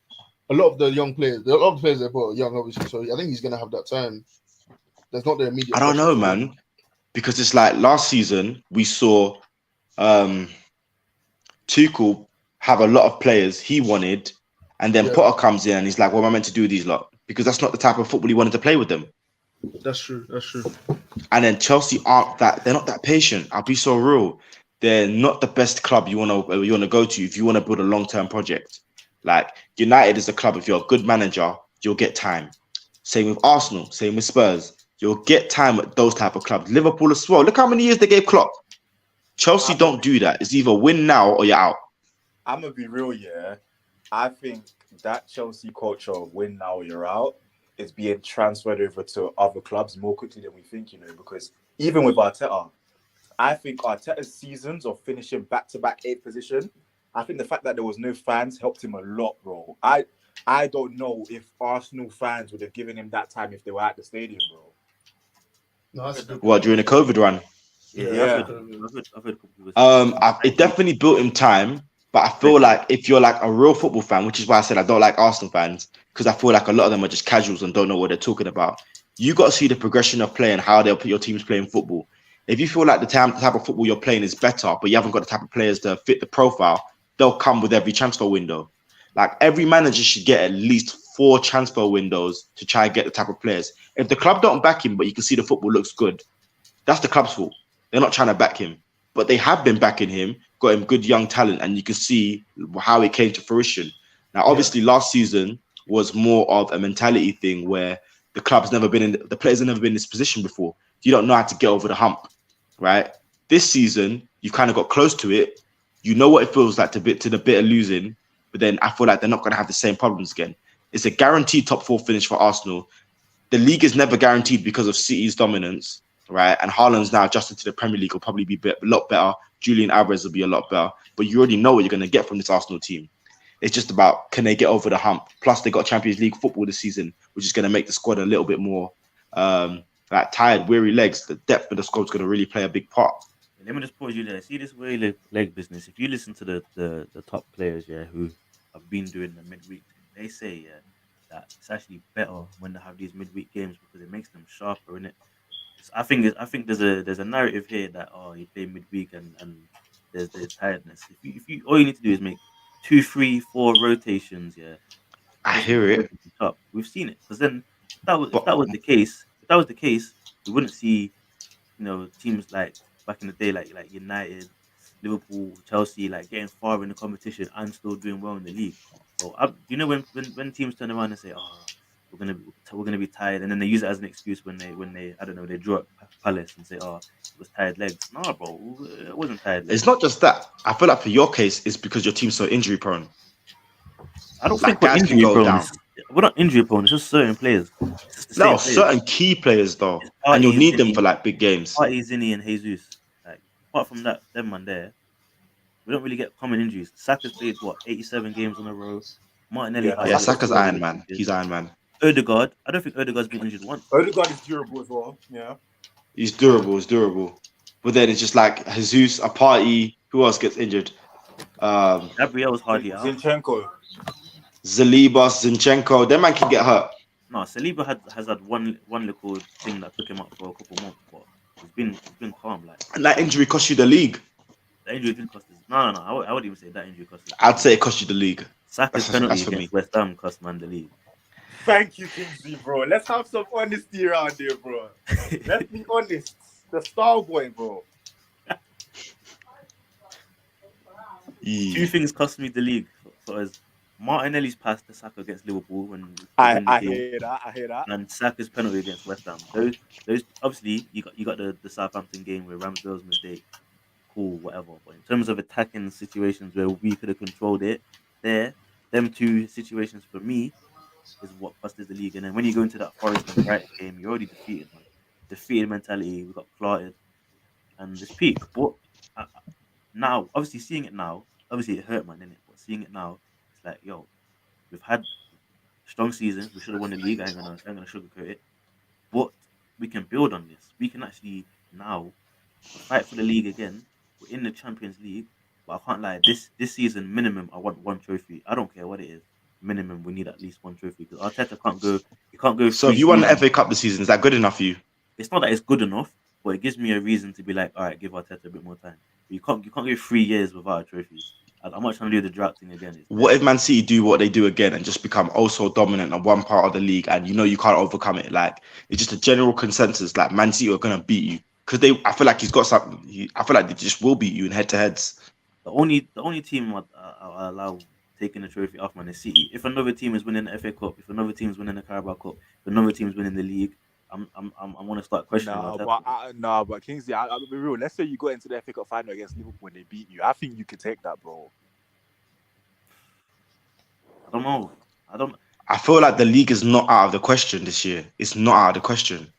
a lot of the young players, they brought are young, obviously. So I think he's going to have that time. There's not the immediate. I don't know, man, because it's like last season we saw Tuchel have a lot of players he wanted, and then Potter comes in and he's like, "What am I meant to do with these lot?" Because that's not the type of football he wanted to play with them. That's true. And then Chelsea they're not that patient. I'll be so real. They're not the best club you want to go to if you want to build a long-term project. Like United is a club, if you're a good manager, you'll get time. Same with Arsenal, same with Spurs. You'll get time at those type of clubs. Liverpool as well. Look how many years they gave Klopp. Chelsea don't do that. It's either win now or you're out. I'm going to be real, I think that Chelsea culture of win now or you're out is being transferred over to other clubs more quickly than we think, because even with Arteta, I think Arteta's seasons of finishing back-to-back 8th position, I think the fact that there was no fans helped him a lot, bro. I don't know if Arsenal fans would have given him that time if they were at the stadium, bro. No, that's a good what, during the COVID run? Yeah. It definitely built him time, but I feel like if you're like a real football fan, which is why I said I don't like Arsenal fans, because I feel like a lot of them are just casuals and don't know what they're talking about. You got to see the progression of play and how they'll put your teams playing football. If you feel like the type of football you're playing is better, but you haven't got the type of players to fit the profile, they'll come with every transfer window. Like every manager should get at least 4 transfer windows to try and get the type of players. If the club don't back him, but you can see the football looks good, that's the club's fault. They're not trying to back him, but they have been backing him, got him good young talent, and you can see how it came to fruition. Now, obviously, last season was more of a mentality thing where the players have never been in this position before. You don't know how to get over the hump, right? This season, you've kind of got close to it. You know what it feels like to the bit of losing, but then I feel like they're not going to have the same problems again. It's a guaranteed top 4 finish for Arsenal. The league is never guaranteed because of City's dominance, right? And Haaland's now adjusted to the Premier League, will probably be a lot better. Julian Alvarez will be a lot better. But you already know what you're going to get from this Arsenal team. It's just about, can they get over the hump? Plus, they got Champions League football this season, which is going to make the squad a little bit more tired, weary legs. The depth of the squad is going to really play a big part. Let me just pause you there. See this weary leg business. If you listen to the top players, who have been doing the midweek, they say that it's actually better when they have these midweek games because it makes them sharper, innit? I think there's a narrative here that you play midweek and there's tiredness. If you all you need to do is make 2, 3, 4 rotations, I hear it. Top. We've seen it because then if that was the case, we wouldn't see teams like back in the day like United, Liverpool, Chelsea like getting far in the competition and still doing well in the league. So when teams turn around and say, we're gonna be tired, and then they use it as an excuse when they I don't know, they draw up Palace and say, it was tired legs. Nah, bro, it wasn't tired legs. It's not just that. I feel like for your case, it's because your team's so injury prone. I don't think we're injury prone. We're not injury prone. It's just certain players. No, certain key players though, and you'll need them for like big games. Partey, Zinni, and Jesus. Like apart from that, them man there, we don't really get common injuries. Saka's played 87 games in a row. Martinelli. Yeah, Saka's Iron Man. He's Iron Man. Odegaard, I don't think Odegaard's been injured once. Odegaard is durable as well. Yeah. He's durable. But then it's just like Jesus, a party. Who else gets injured? Gabriel's hardly out. Zinchenko. Zinchenko. That man can get hurt. No, Saliba has had one little thing that took him up for a couple months, but it's been calm. Like, and that injury cost you the league. The injury didn't cost us. No. I wouldn't even say that injury cost us. I'd say it cost you the league. Saka's penalty against West Ham cost man the league. Thank you, Kingsley, bro. Let's have some honesty around here, bro. Let's be honest. The star boy, bro. 2 things cost me the league for us. Martinelli's pass to Saka against Liverpool when I hear that. And Saka's penalty against West Ham. Those obviously you got the Southampton game where Ramsdale's mistake. Cool, whatever. But in terms of attacking situations where we could have controlled it, them 2 situations for me is what cost us the league. And then when you go into that Forest and Brighton game, you're already defeated, man. Defeated mentality. We got clotted, and this peak. But now, obviously seeing it now, obviously it hurt, man, innit? But seeing it now, it's like, yo, we've had strong seasons. We should have won the league. I ain't gonna sugarcoat it. But we can build on this. We can actually now fight for the league again. We're in the Champions League, but I can't lie. This season, minimum, I want 1 trophy. I don't care what it is. Minimum, we need at least 1 trophy because Arteta can't go. He can't go. So if you won the FA Cup this season, is that good enough for you? It's not that it's good enough, but it gives me a reason to be like, all right, give Arteta a bit more time. But you can't go 3 years without a trophy. I'm not trying to do the drought thing again. What if Man City do what they do again and just become also dominant on one part of the league, and you can't overcome it? Like, it's just a general consensus. Like, Man City are gonna beat you because I feel like he's got something. I feel like they just will beat you in head-to-heads. The only team I'll allow taking the trophy off, man, is City. If another team is winning the FA Cup, if another team is winning the Carabao Cup, if another team is winning the league, I want to start questioning. But Kingsley, I'll be real. Let's say you got into the FA Cup final against Liverpool and they beat you. I think you can take that, bro. I don't know. I feel like the league is not out of the question this year. It's not out of the question.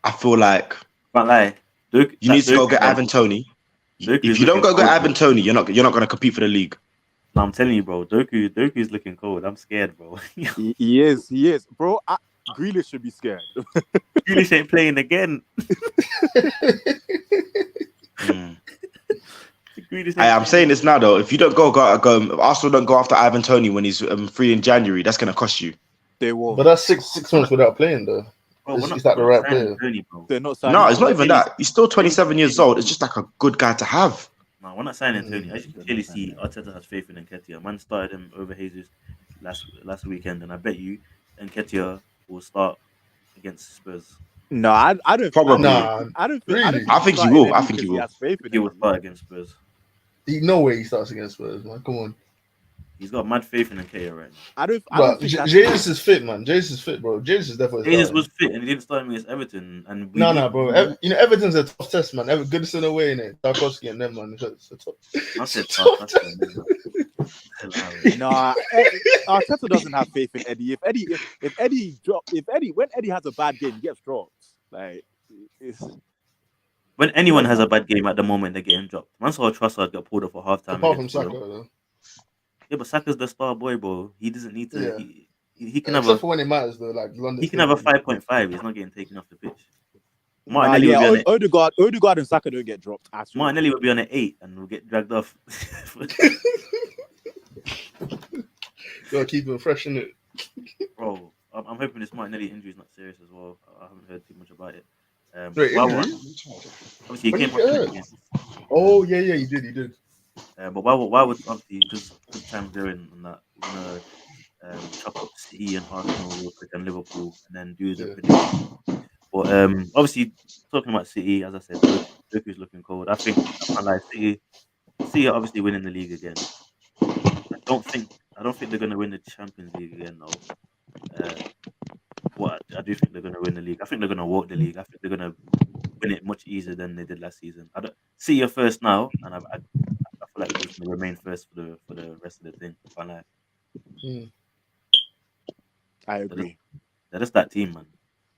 I feel like. Can't lie. You need to go get Ivan Toney. If you don't go get Ivan Toney, you're not going to compete for the league. No, I'm telling you, bro. Doku's looking cold. I'm scared, bro. He is, bro. Grealish should be scared. Grealish ain't playing again. I'm saying this now though. If you don't go, if Arsenal don't go after Ivan Toney when he's free in January, that's going to cost you. They will. But that's six months without playing though. Bro, is that the right player? They're not signing. No, it's not even that. He's still 27 years old. It's just like a good guy to have. No, we're not signing Tony. As you can clearly see, Arteta has faith in Nketiah. Man started him over Jesus last weekend, and I bet you Nketiah will start against Spurs. No, I don't. Probably. I don't Really? I think he will. I think he will. He has faith in He will Eddie. start against Spurs. No way he starts against Spurs, man. Come on. He's got mad faith in Nketiah right now. I don't But think that's Jesus is fit, man. Jesus is fit, bro. Jesus is definitely Jesus starting. was fit and he didn't start him against Everton. And No, bro. Everton's a tough test, man. Goodison away in it. Tarkowski and them, man. It's a tough. I said Tarkowski. No, Arteta doesn't have faith in Eddie. When Eddie has a bad game, he gets dropped. Like, it's When anyone has a bad game at the moment, they're getting dropped. Man saw Trossard get pulled off for halftime. Apart from Saka, though. Yeah, but Saka's the star boy, bro. He doesn't need to. Yeah. He can Except have for when it matters, though. Like London. He can have a 5.5. He's not getting taken off the pitch. Odegaard and Saka don't get dropped. Martinelli will be on an 8 and will get dragged off. Gotta keep him fresh in it. Bro, I'm hoping this Martinelli injury is not serious as well. I haven't heard too much about it. Obviously, he came from. Oh yeah, he did. But why would obviously because time going on that we're gonna chop up City and Arsenal real quick and Liverpool and then do the prediction. But obviously talking about City, as I said, Doku's looking cold. I think City are obviously winning the league again. I don't think they're gonna win the Champions League again though. But I do think they're gonna win the league. I think they're gonna walk the league. I think they're gonna win it much easier than they did last season. City are first now, and I feel like they're gonna remain first for the rest of the thing. I agree. They're just that team, man.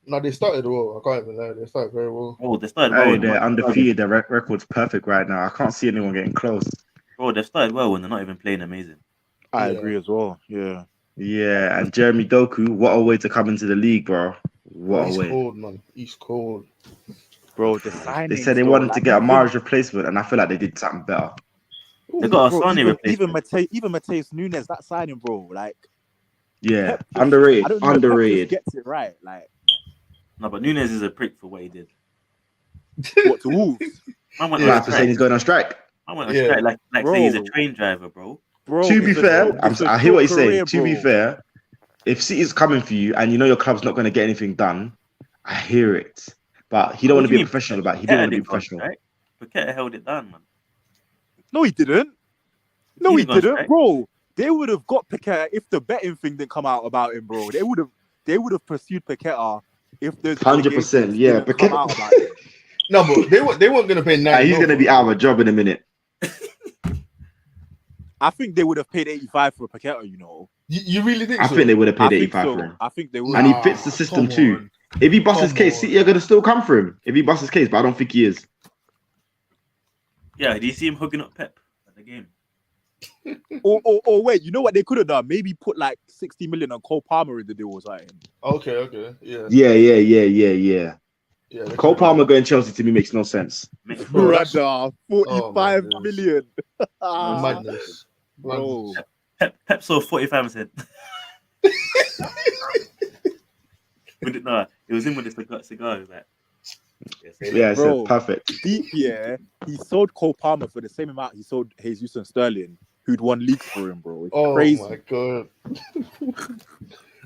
No, they started well. I can't even lie. They started very well. Oh, they started well. They're undefeated. Their record's perfect right now. I can't see anyone getting close. Bro, they've started well when they're not even playing amazing. I agree as well. Yeah. Yeah, and Jeremy Doku, what a way to come into the league, bro. He's cold, man. He's cold. Bro, the signing. They said they wanted to get a Mahrez replacement, and I feel like they did something better. They got a Sane replacement. Even Mateus Nunes, that signing, bro. Like, yeah, underrated. Pep gets it right. Like, no, but Nunes is a prick for what he did. What to Wolves? Man went to say he's going on strike. Man went on strike like say he's a train driver, bro. To be fair, I hear what you're saying. To be fair, if City's coming for you and you know your club's not going to get anything done, I hear it. But he don't want to be a professional about it. He didn't want to be professional. Right? Paqueta held it down, man. No, he didn't. No, he didn't, bro. They would have got Paqueta if the betting thing didn't come out about him, bro. They would have pursued Paqueta if there's 100%. Yeah, Paqueta. No, but they weren't going to pay 9. He's going to be out of a job in a minute. I think they would have paid 85 for Paqueta, you know. You really think I think they would have paid 85 for him. I think they would. And he fits the system too. If he busts his case, City are going to still come for him. If he busts his case, but I don't think he is. Yeah, do you see him hooking up Pep at the game? or wait, you know what they could have done? Maybe put like 60 million on Cole Palmer in the deal or something. Okay, yeah. Yeah. Cole Palmer going Chelsea to me makes no sense. Brother, 45 million. Madness. Bro. Pep saw 45 and said, it was him with the cigar. He was like, yeah, bro, perfect. Deep, yeah. He sold Cole Palmer for the same amount he sold Jesus and Sterling, who'd won leagues for him, bro. It's crazy. My god!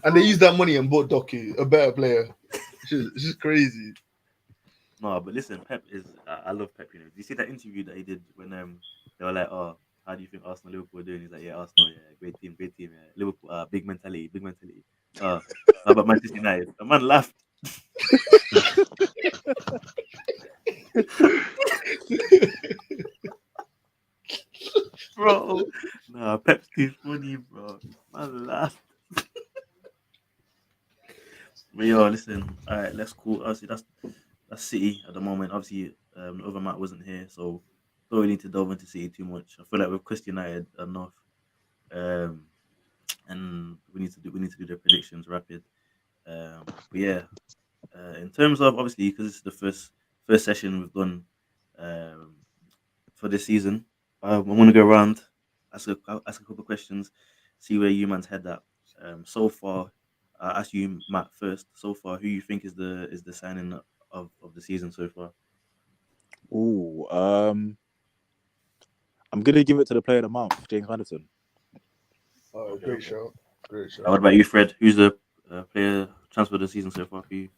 And they used that money and bought Doku, a better player. It's just crazy. No, but listen, Pep is. I love Pep. You know, do you see that interview that he did when they were like, "Oh, how do you think Arsenal, Liverpool are doing?" He's like, "Yeah, Arsenal, yeah, great team, yeah. Liverpool, big mentality. How about Manchester United?" The man laughed. Bro, nah, Pep's too funny, bro. Man laughed. But yo, listen. All right, let's call. Obviously, that's City at the moment. Obviously, the other Matt wasn't here, so don't really need to delve into City too much. I feel like we've Christian United enough, and we need to do the predictions rapid. But yeah, in terms of obviously because it's the first session we've done for this season, I'm gonna go around, ask a couple of questions, see where you man's head at. So far, ask you Matt first. So far, who you think is the signing of the season so far? I'm gonna give it to the player of the month, James Madison. Oh, great show. Great show. What about you, Fred? Who's the player transfer of the season so far for you?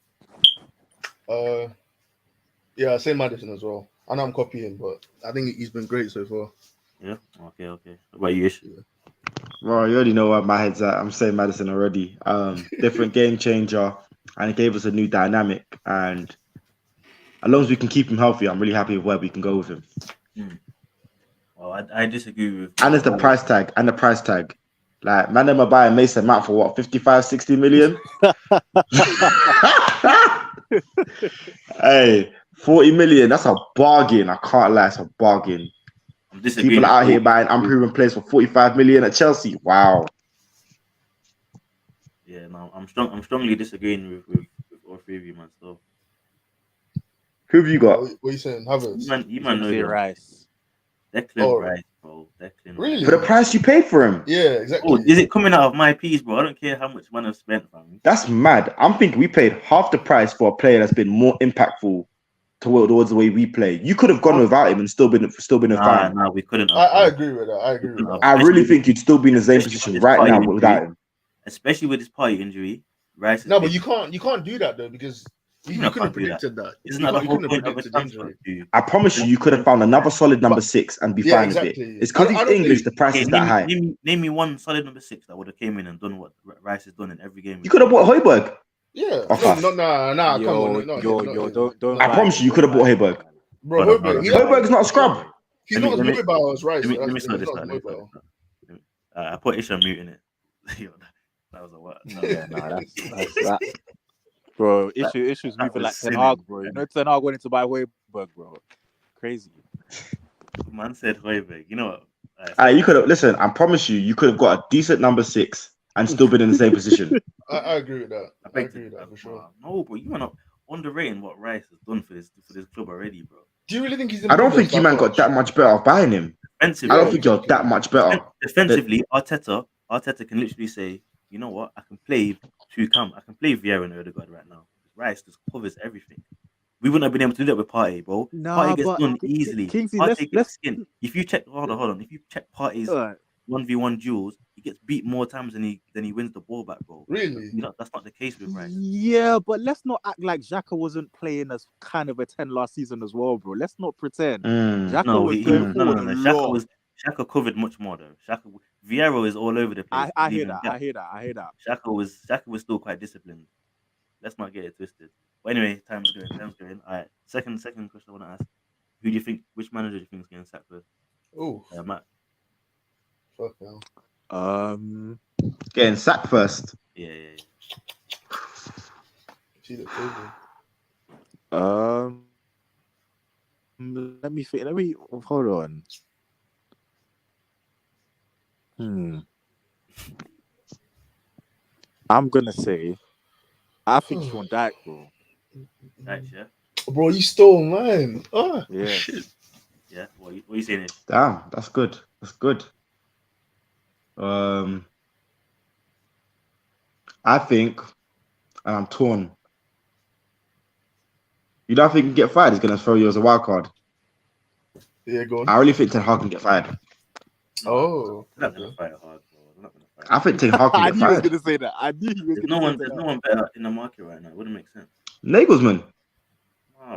Yeah, same Madison as well. I know I'm copying, but I think he's been great so far. Yeah. Okay. What about you, Ish? Well, you already know where my head's at. I'm saying Madison already. Different game changer, and it gave us a new dynamic. And as long as we can keep him healthy, I'm really happy with where we can go with him. Well, I disagree with. And it's the price tag. Like, man, them are buying Mason Mount for what, 55, 60 million? Hey, 40 million, that's a bargain. I can't lie, it's a bargain. People are out here buying unproven players for 45 million at Chelsea. Wow. Yeah, no, I'm strongly disagreeing with all three of you, man. So, who have you got? What are you saying? Havertz? You man know Rice. Declan Rice, bro. Declan. Really? For the price you paid for him? Yeah, exactly. Oh, is it coming out of my piece, bro? I don't care how much money I've spent, fam. That's mad. I'm thinking we paid half the price for a player that's been more impactful towards the way we play. You could have gone without him and still been fine. Nah, we couldn't. I agree with that. I really think you'd still be in the same position right now without him. Especially with his party injury, Rice. No, but you can't do that though, because you could have predicted that. Isn't that the whole point of a transfer? I promise you could have found another solid number 6 and be fine with it. It's because he's English, the price is that high. Name me one solid number 6 that would have came in and done what Rice has done in every game. You could have bought Højbjerg. Yeah. Nah, come on. Don't. I promise you could have bought Højbjerg. Bro, Højbjerg's not a scrub. He's not as mobile as Rice. Let me start this time. I put Ish on mute in it. That was a what? No, that's that. Bro, issues moving like Ten Hag, bro. You know Ten Hag went to buy Højbjerg, bro. Crazy. Man said Højbjerg. You know what? You could have, listen, I promise you could have got a decent number 6 and still been in the same position. I agree with that. I agree with that for sure. No, bro, you are not underrating what Rice has done for this club already, bro. Do you really think he's? I don't think you man got that much better off buying him. I don't think you're that much better. Defensively, Arteta can literally say, you know what, I can play I can play Vieira and Odegaard right now. Rice just covers everything. We wouldn't have been able to do that with Partey, bro. Partey gets done easily. Partey gets skin. If you check, hold on. If you check Partey's 1v1 duels, he gets beat more times than he wins the ball back, bro. Really? That's not the case with Rice. Yeah, but let's not act like Xhaka wasn't playing as kind of a 10 last season as well, bro. Let's not pretend. Xhaka was going forward. Xhaka covered much more though. Vieira is all over the place. I hear that. Xhaka was still quite disciplined. Let's not get it twisted. But anyway, time's going. All right. Second question I want to ask: who do you think? Which manager do you think is getting sacked first? Oh, Matt. Fuck now. Getting sacked first. Yeah. See the crazy. Let me think. Hold on. I'm gonna say, I think Sean Dyche, bro. Dyche, yeah. Bro, you stole mine. Oh, yeah. Shit. Yeah. What are you saying? Damn, that's good. I think, and I'm torn. You don't think he can get fired? He's gonna throw you as a wild card. Yeah, go on. I really think Ten Hag can get fired. Oh, they're not gonna fight hard, bro. I think Ten Hag can get fired. I knew he was gonna say that. I knew he was gonna say that. There's no one better in the market right now. It wouldn't make sense. Nagelsmann.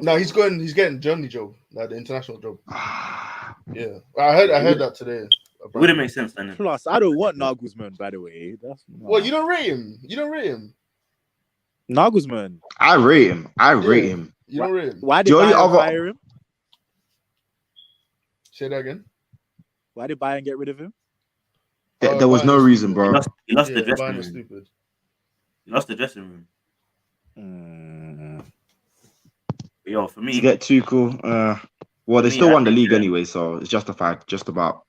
No, he's getting Germany job, like the international job. Yeah, I heard that today. It wouldn't make sense then. Plus, I don't want Nagelsmann, by the way. Well, you don't rate him. Nagelsmann. I rate him. You don't rate him. Why did Bayern fire him? Say that again. Why did Bayern get rid of him? There was no reason, bro. He lost the dressing room. Stupid. He lost the dressing room. Yo, for me, to get Tuchel, well, they still won the league anyway, so it's justified. Just about.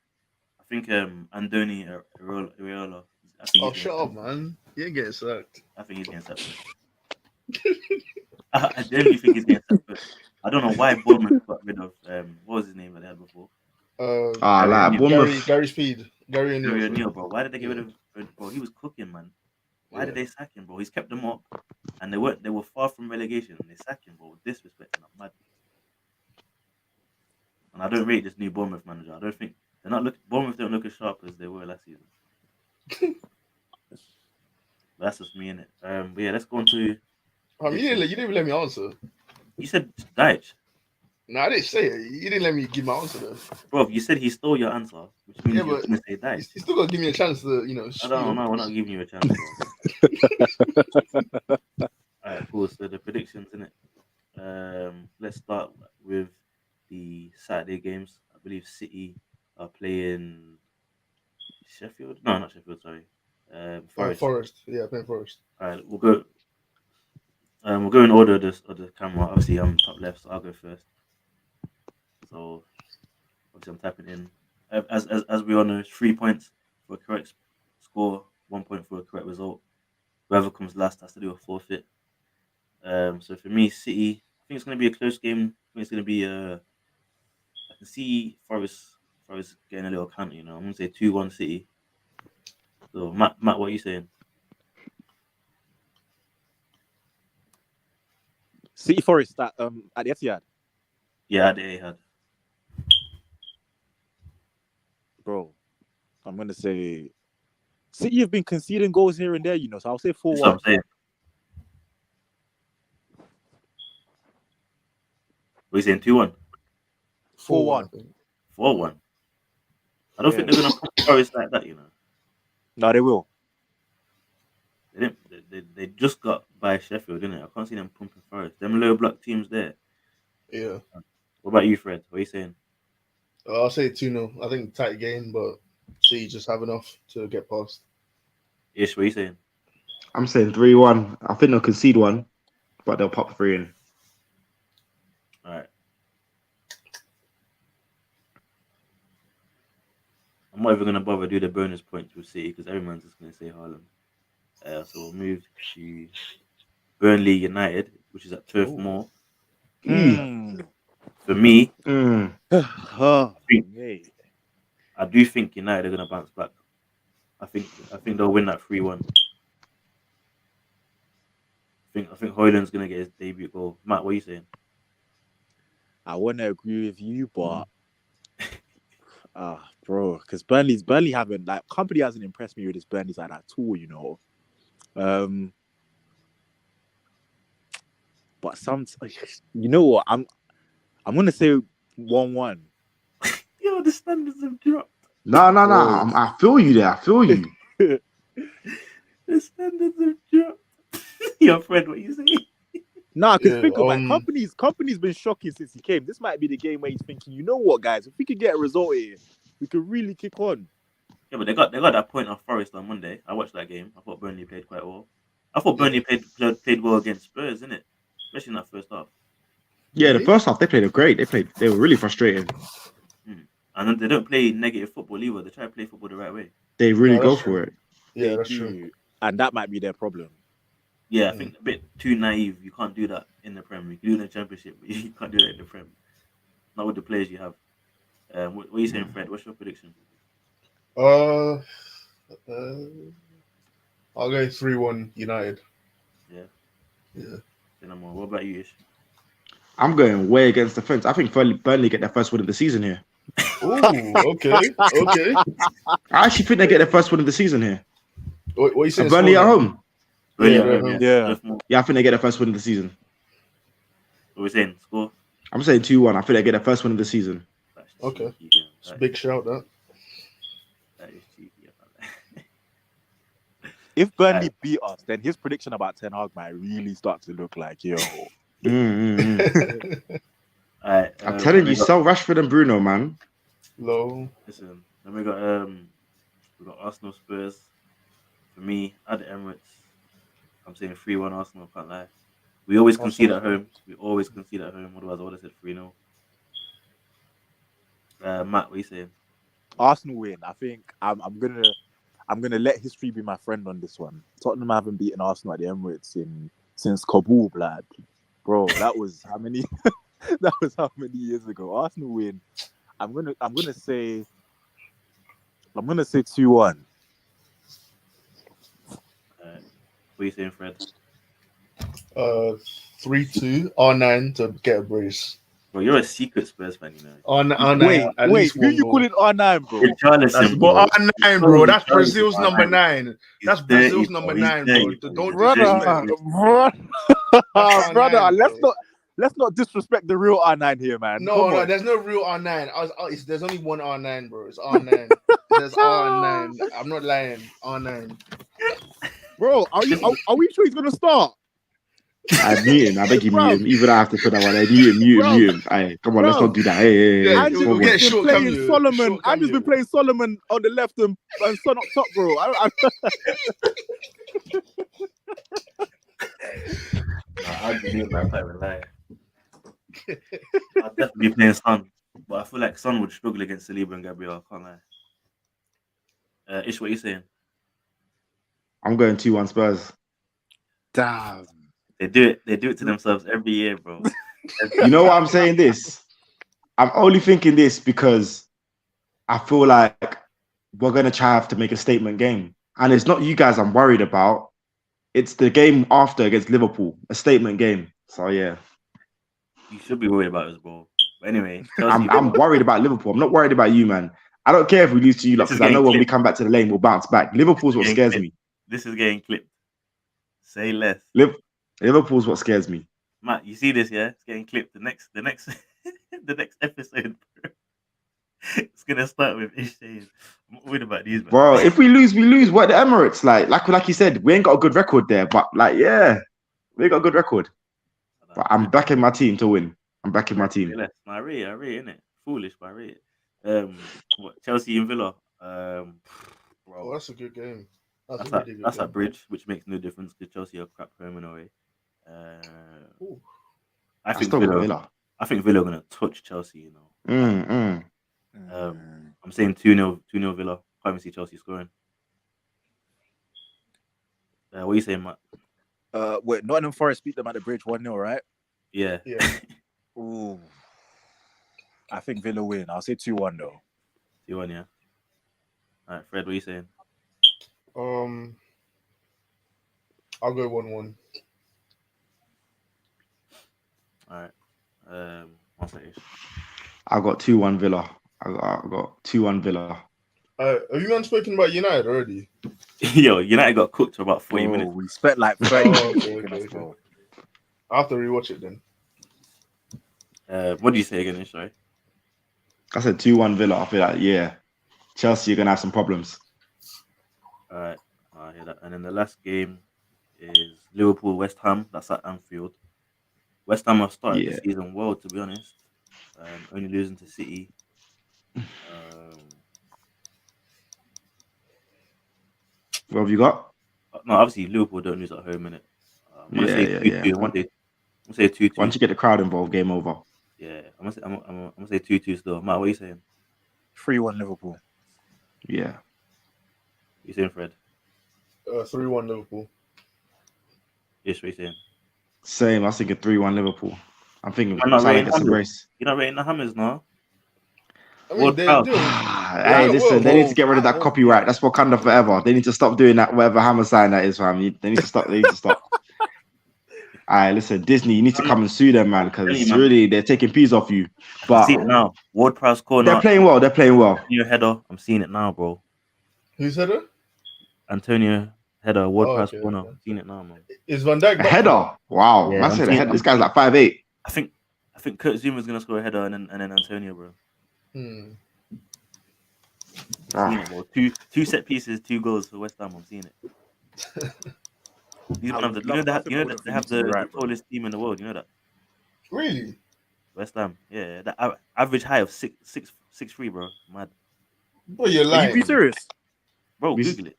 I think Andoni Iraola. Shut up, man! You ain't getting sacked. I think he's getting sacked. I genuinely think he's getting sacked. I don't know why Bournemouth got rid of what was his name that they had before? Bournemouth. Gary Speed. Gary O'Neill, bro. Why did they get rid of bro? He was cooking, man. Why did they sack him, bro? He's kept them up, and they were far from relegation. And they sacked him, bro. With disrespect, and I'm mad. And I don't rate this new Bournemouth manager. I don't think They're not look. Bournemouth don't look as sharp as they were last season. That's just me, innit? But yeah, let's go on to. You didn't even let me answer. You said Dyche. No, I didn't say it. You didn't let me give my answer though. Bro, you said he stole your answer, which means you're going to say Dyche. You still got to give me a chance to, I don't know. We're not giving you a chance, bro. Alright, cool. So the predictions, innit? Let's start with the Saturday games. I believe City are playing Sheffield. No, not Sheffield. Sorry, Forest. Forest. Yeah, playing Forest. All right, we'll go. We'll go in order of the camera. Obviously, I'm top left, so I'll go first. So obviously, I'm typing in. As we all know, 3 points for a correct score, 1 point for a correct result. Whoever comes last has to do a forfeit. So for me, City, I think it's going to be a close game. I think it's going to be I can see Forest getting a little counter. I'm going to say 2-1 City. So Matt, what are you saying? City Forest at the Etihad. Yeah, at the Etihad. Bro, I'm gonna say City have been conceding goals here and there, so I'll say 4-1. That's what I'm saying. What are you saying? 2-1? 4-1. 4-1. I don't think they're gonna put Forest like that, No, they will. They didn't. They just got by Sheffield, didn't it? I can't see them pumping Forest. Them low block teams there. Yeah. What about you, Fred? What are you saying? I'll say 2-0. I think tight game, but City just have enough to get past. Ish, what are you saying? I'm saying 3-1. I think they'll concede one, but they'll pop 3 in. All right. I'm not even gonna bother do the bonus points with City because everyone's just gonna say Haaland. So we'll move to Burnley United, which is at Turf Moor. For me, I do think United are gonna bounce back. I think they'll win that 3-1. I think Højlund's gonna get his debut goal. Matt, what are you saying? I want to agree with you, but bro, because Burnley haven't company hasn't impressed me with this Burnley side at all, But what? I'm gonna say 1-1. Yo, the standards have dropped. No. I feel you there. I feel you. The standards have dropped. Your friend, what you saying? Nah, because think about it. Company's been shocking since he came. This might be the game where he's thinking, you know what, guys? If we could get a result here, we could really kick on. Yeah, but they got that point off Forest on Monday. I watched that game. I thought Burnley played quite well. I thought Burnley played well against Spurs, innit? Especially in that first half. Yeah, the first half they played great. They were really frustrating. And then they don't play negative football either. They try to play football the right way. They really go for it. Yeah, that's true. And that might be their problem. Yeah, I think a bit too naive. You can't do that in the Premier. You can do it in the Championship, but you can't do that in the Premier. Not with the players you have. What are you saying, Fred? What's your prediction? I'll go 3-1 United. Yeah. What about you, Ish? I'm going way against the fence. I think Burnley get their first win of the season here. Oh, okay. I actually think they get their first win of the season here. What are you saying? Burnley at home. Yeah. Yeah, I think they get their first win of the season. What are we saying? Score? I'm saying 2-1. I think they get their first win of the season. Okay. It's a big shout, that. That is cheeky. If Burnley beat us, then his prediction about Ten Hag might really start to look like, yo. Alright, I'm telling you, sell Rashford and Bruno, man. Low. Listen, then we got Arsenal Spurs. For me, at the Emirates, I'm saying 3-1 Arsenal. Can't lie. We always concede at home. Otherwise, I would have said 3-0. Matt, what are you saying? Arsenal win. I think I'm gonna let history be my friend on this one. Tottenham haven't beaten Arsenal at the Emirates since Kabul, lad. Bro, that was how many? That was how many years ago? Arsenal win. I'm gonna say 2-1. What are you saying, Fred? 3-2 R9 to get a brace. Bro, you're a secret Spurs fan, you know. R9, at Wait, least who one you goal. calling R9, bro? It's Charlison, That's bro. R9, bro. That's Charlison, Brazil's number R9. 9. He's That's Brazil's dirty, number bro. He's 9, dirty, bro. bro. Don't Brother, disrespect. That's brother, R9, let's not disrespect the real R9 here, man. No, there's no real R9. There's only one R9, bro. It's R9. There's R9. I'm not lying. R9. Bro, are we sure he's gonna start? I mute him. I beg you mute him. Even I have to put that one. I mute him. Aye, come on, let's not do that. Hey. Yeah, And we'll get short playing cameo. Solomon. Short I've just been cameo. playing Solomon on the left and Son up top, bro. I'd be doing that type of lie. I'd definitely be playing Son, but I feel like Son would struggle against Saliba and Gabriel. I can't lie. Ish, what are you saying? I'm going 2-1 Spurs. Damn. They do it to themselves every year, bro. You know why I'm saying this? I'm only thinking this because I feel like we're going to have to make a statement game. And it's not you guys I'm worried about. It's the game after against Liverpool, a statement game. So, yeah. You should be worried about us, bro. But anyway, I'm worried about Liverpool. I'm not worried about you, man. I don't care if we lose to you, because I know when we come back to the lane, we'll bounce back. Liverpool's what scares me. This is getting clipped. Say less. Liverpool's what scares me. Matt, you see this, yeah? It's getting clipped. The next the next episode, bro. It's gonna start with Ish saying, I'm not worried about these, man. Bro, if we lose, we lose. What the Emirates? Like you said, we ain't got a good record there, but yeah, we ain't got a good record. But I'm backing my team to win. I'm backing my team. I rate it, innit? Foolish, but I rate it. What, Chelsea and Villa? Bro. Oh, that's a good game. That's a bridge, which makes no difference because Chelsea are crap home and away. I think Villa are gonna touch Chelsea, you know. I'm saying 2-0 Villa. Can't even see Chelsea scoring. What are you saying, Matt? Wait, Nottingham Forest beat them at the bridge 1-0, right? Yeah. Ooh. I think Villa win. I'll say 2-1 though. 2-1, yeah. All right, Fred, what are you saying? I'll go 1-1. All right. One second. I got 2-1 Villa. I got 2-1 Villa. Have you man spoken about United already? Yo, United got cooked for about 40 minutes. We spent like 30 minutes. Okay. I'll have to rewatch it then. What did you say again, sorry? I said 2-1 Villa. I feel like, yeah, Chelsea are going to have some problems. All right. I hear that. And then the last game is Liverpool-West Ham. That's at Anfield. West Ham have started the season well, to be honest. Only losing to City. What have you got? No, obviously Liverpool don't lose at home, innit? I'm gonna say 2-2. Once you get the crowd involved, game over. Yeah, I'm gonna say 2-2 still. Matt, what are you saying? 3-1 Liverpool. Yeah. What you saying, Fred? 3-1 Liverpool. Yes, what you saying? Same. I was thinking 3-1 Liverpool. I'm thinking I'm not rating it's a race. You're not rating the Hammers, no? I mean, Hey, listen, they need to get rid of that copyright. That's Wakanda forever. They need to stop doing that, whatever Hammer sign that is, fam. They need to stop. All right, listen, Disney, you need to come and sue them, man, because really they're taking peas off you. But I see it now. Ward-Prowse corner. They're playing well. Antonio header. I'm seeing it now, bro. Who's header? Antonio header. Ward-Prowse corner. I'm seeing it now, man. Is Van Dijk a header? Wow, Yeah, I said a header. This guy's like 5'8". I think Kurt Zuma's gonna score a header and then Antonio, bro. It, bro. Two set pieces, 2 goals for West Ham. I'm seeing it. These one of the, you know that they have the tallest team in the world. You know that? Really? West Ham, yeah. The average height of 6'3", bro. Mad. Bro, you're lying. Are you serious? Bro, Google it.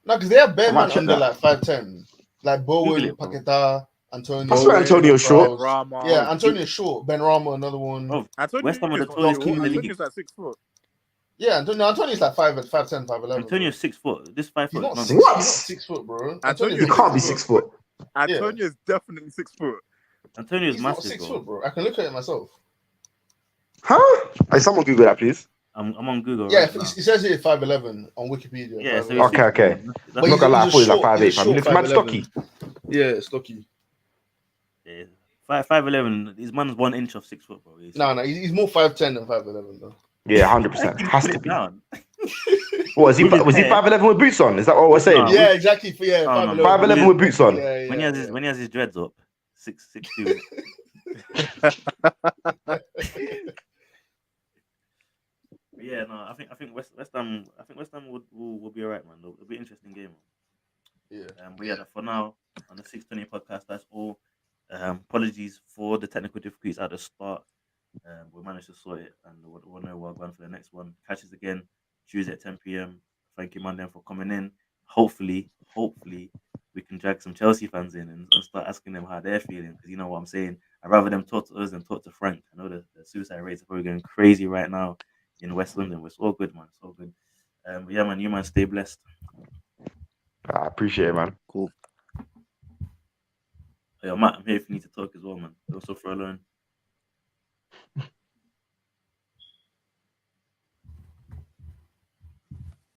No, because they have bare man under like 5'10", like Bowen, Paquetá, Antonio. I swear Antonio's short. Yeah, Antonio's short. Ben Rama, another one. Oh, West Ham are the tallest team in the league. Antonio's like 6 foot. Yeah, Antonio's like 5'10", 5'11". Antonio's 6 foot. This 5 foot. He's not 6 foot, bro. You can't be 6 foot. Antonio's definitely 6 foot. Antonio's He's massive, not 6 foot, bro. I can look at it myself. Huh? Hey, someone Google that, please. I'm on Google. Yeah, right now. It says here 5'11" on Wikipedia. Yeah, so okay. I'm not gonna lie, I thought he was like 5'8". He looks mad stocky. Yeah, stocky. Yeah, 5'11". His man's 1 inch of 6 foot, bro. No, he's more 5'10" than 5'11" though. Yeah, 100%. Has Put to it be. down. What, was With his he hair. 5'11" with boots on? Is that what we're saying? No. Yeah, exactly. Yeah, No, 5'11". no, 5'11" with boots on. Yeah, When he has his dreads up, 6'2". Yeah, no, I think West Ham will be alright, man. It'll be an interesting game. Yeah. But yeah, for now on the 620 podcast, that's all. Apologies for the technical difficulties at the start. We managed to sort it, and we'll know what we're going for the next one. Catch us again Tuesday at 10 p.m. Thank you, man, for coming in. Hopefully, we can drag some Chelsea fans in and start asking them how they're feeling, because you know what I'm saying. I'd rather them talk to us than talk to Frank. I know the suicide rates are probably going crazy right now in West London. It's all good, man. It's all good. But yeah, man, you man, stay blessed. I appreciate it, man. Cool. Yo, Matt, I'm here if you need to talk as well, man. Don't suffer alone.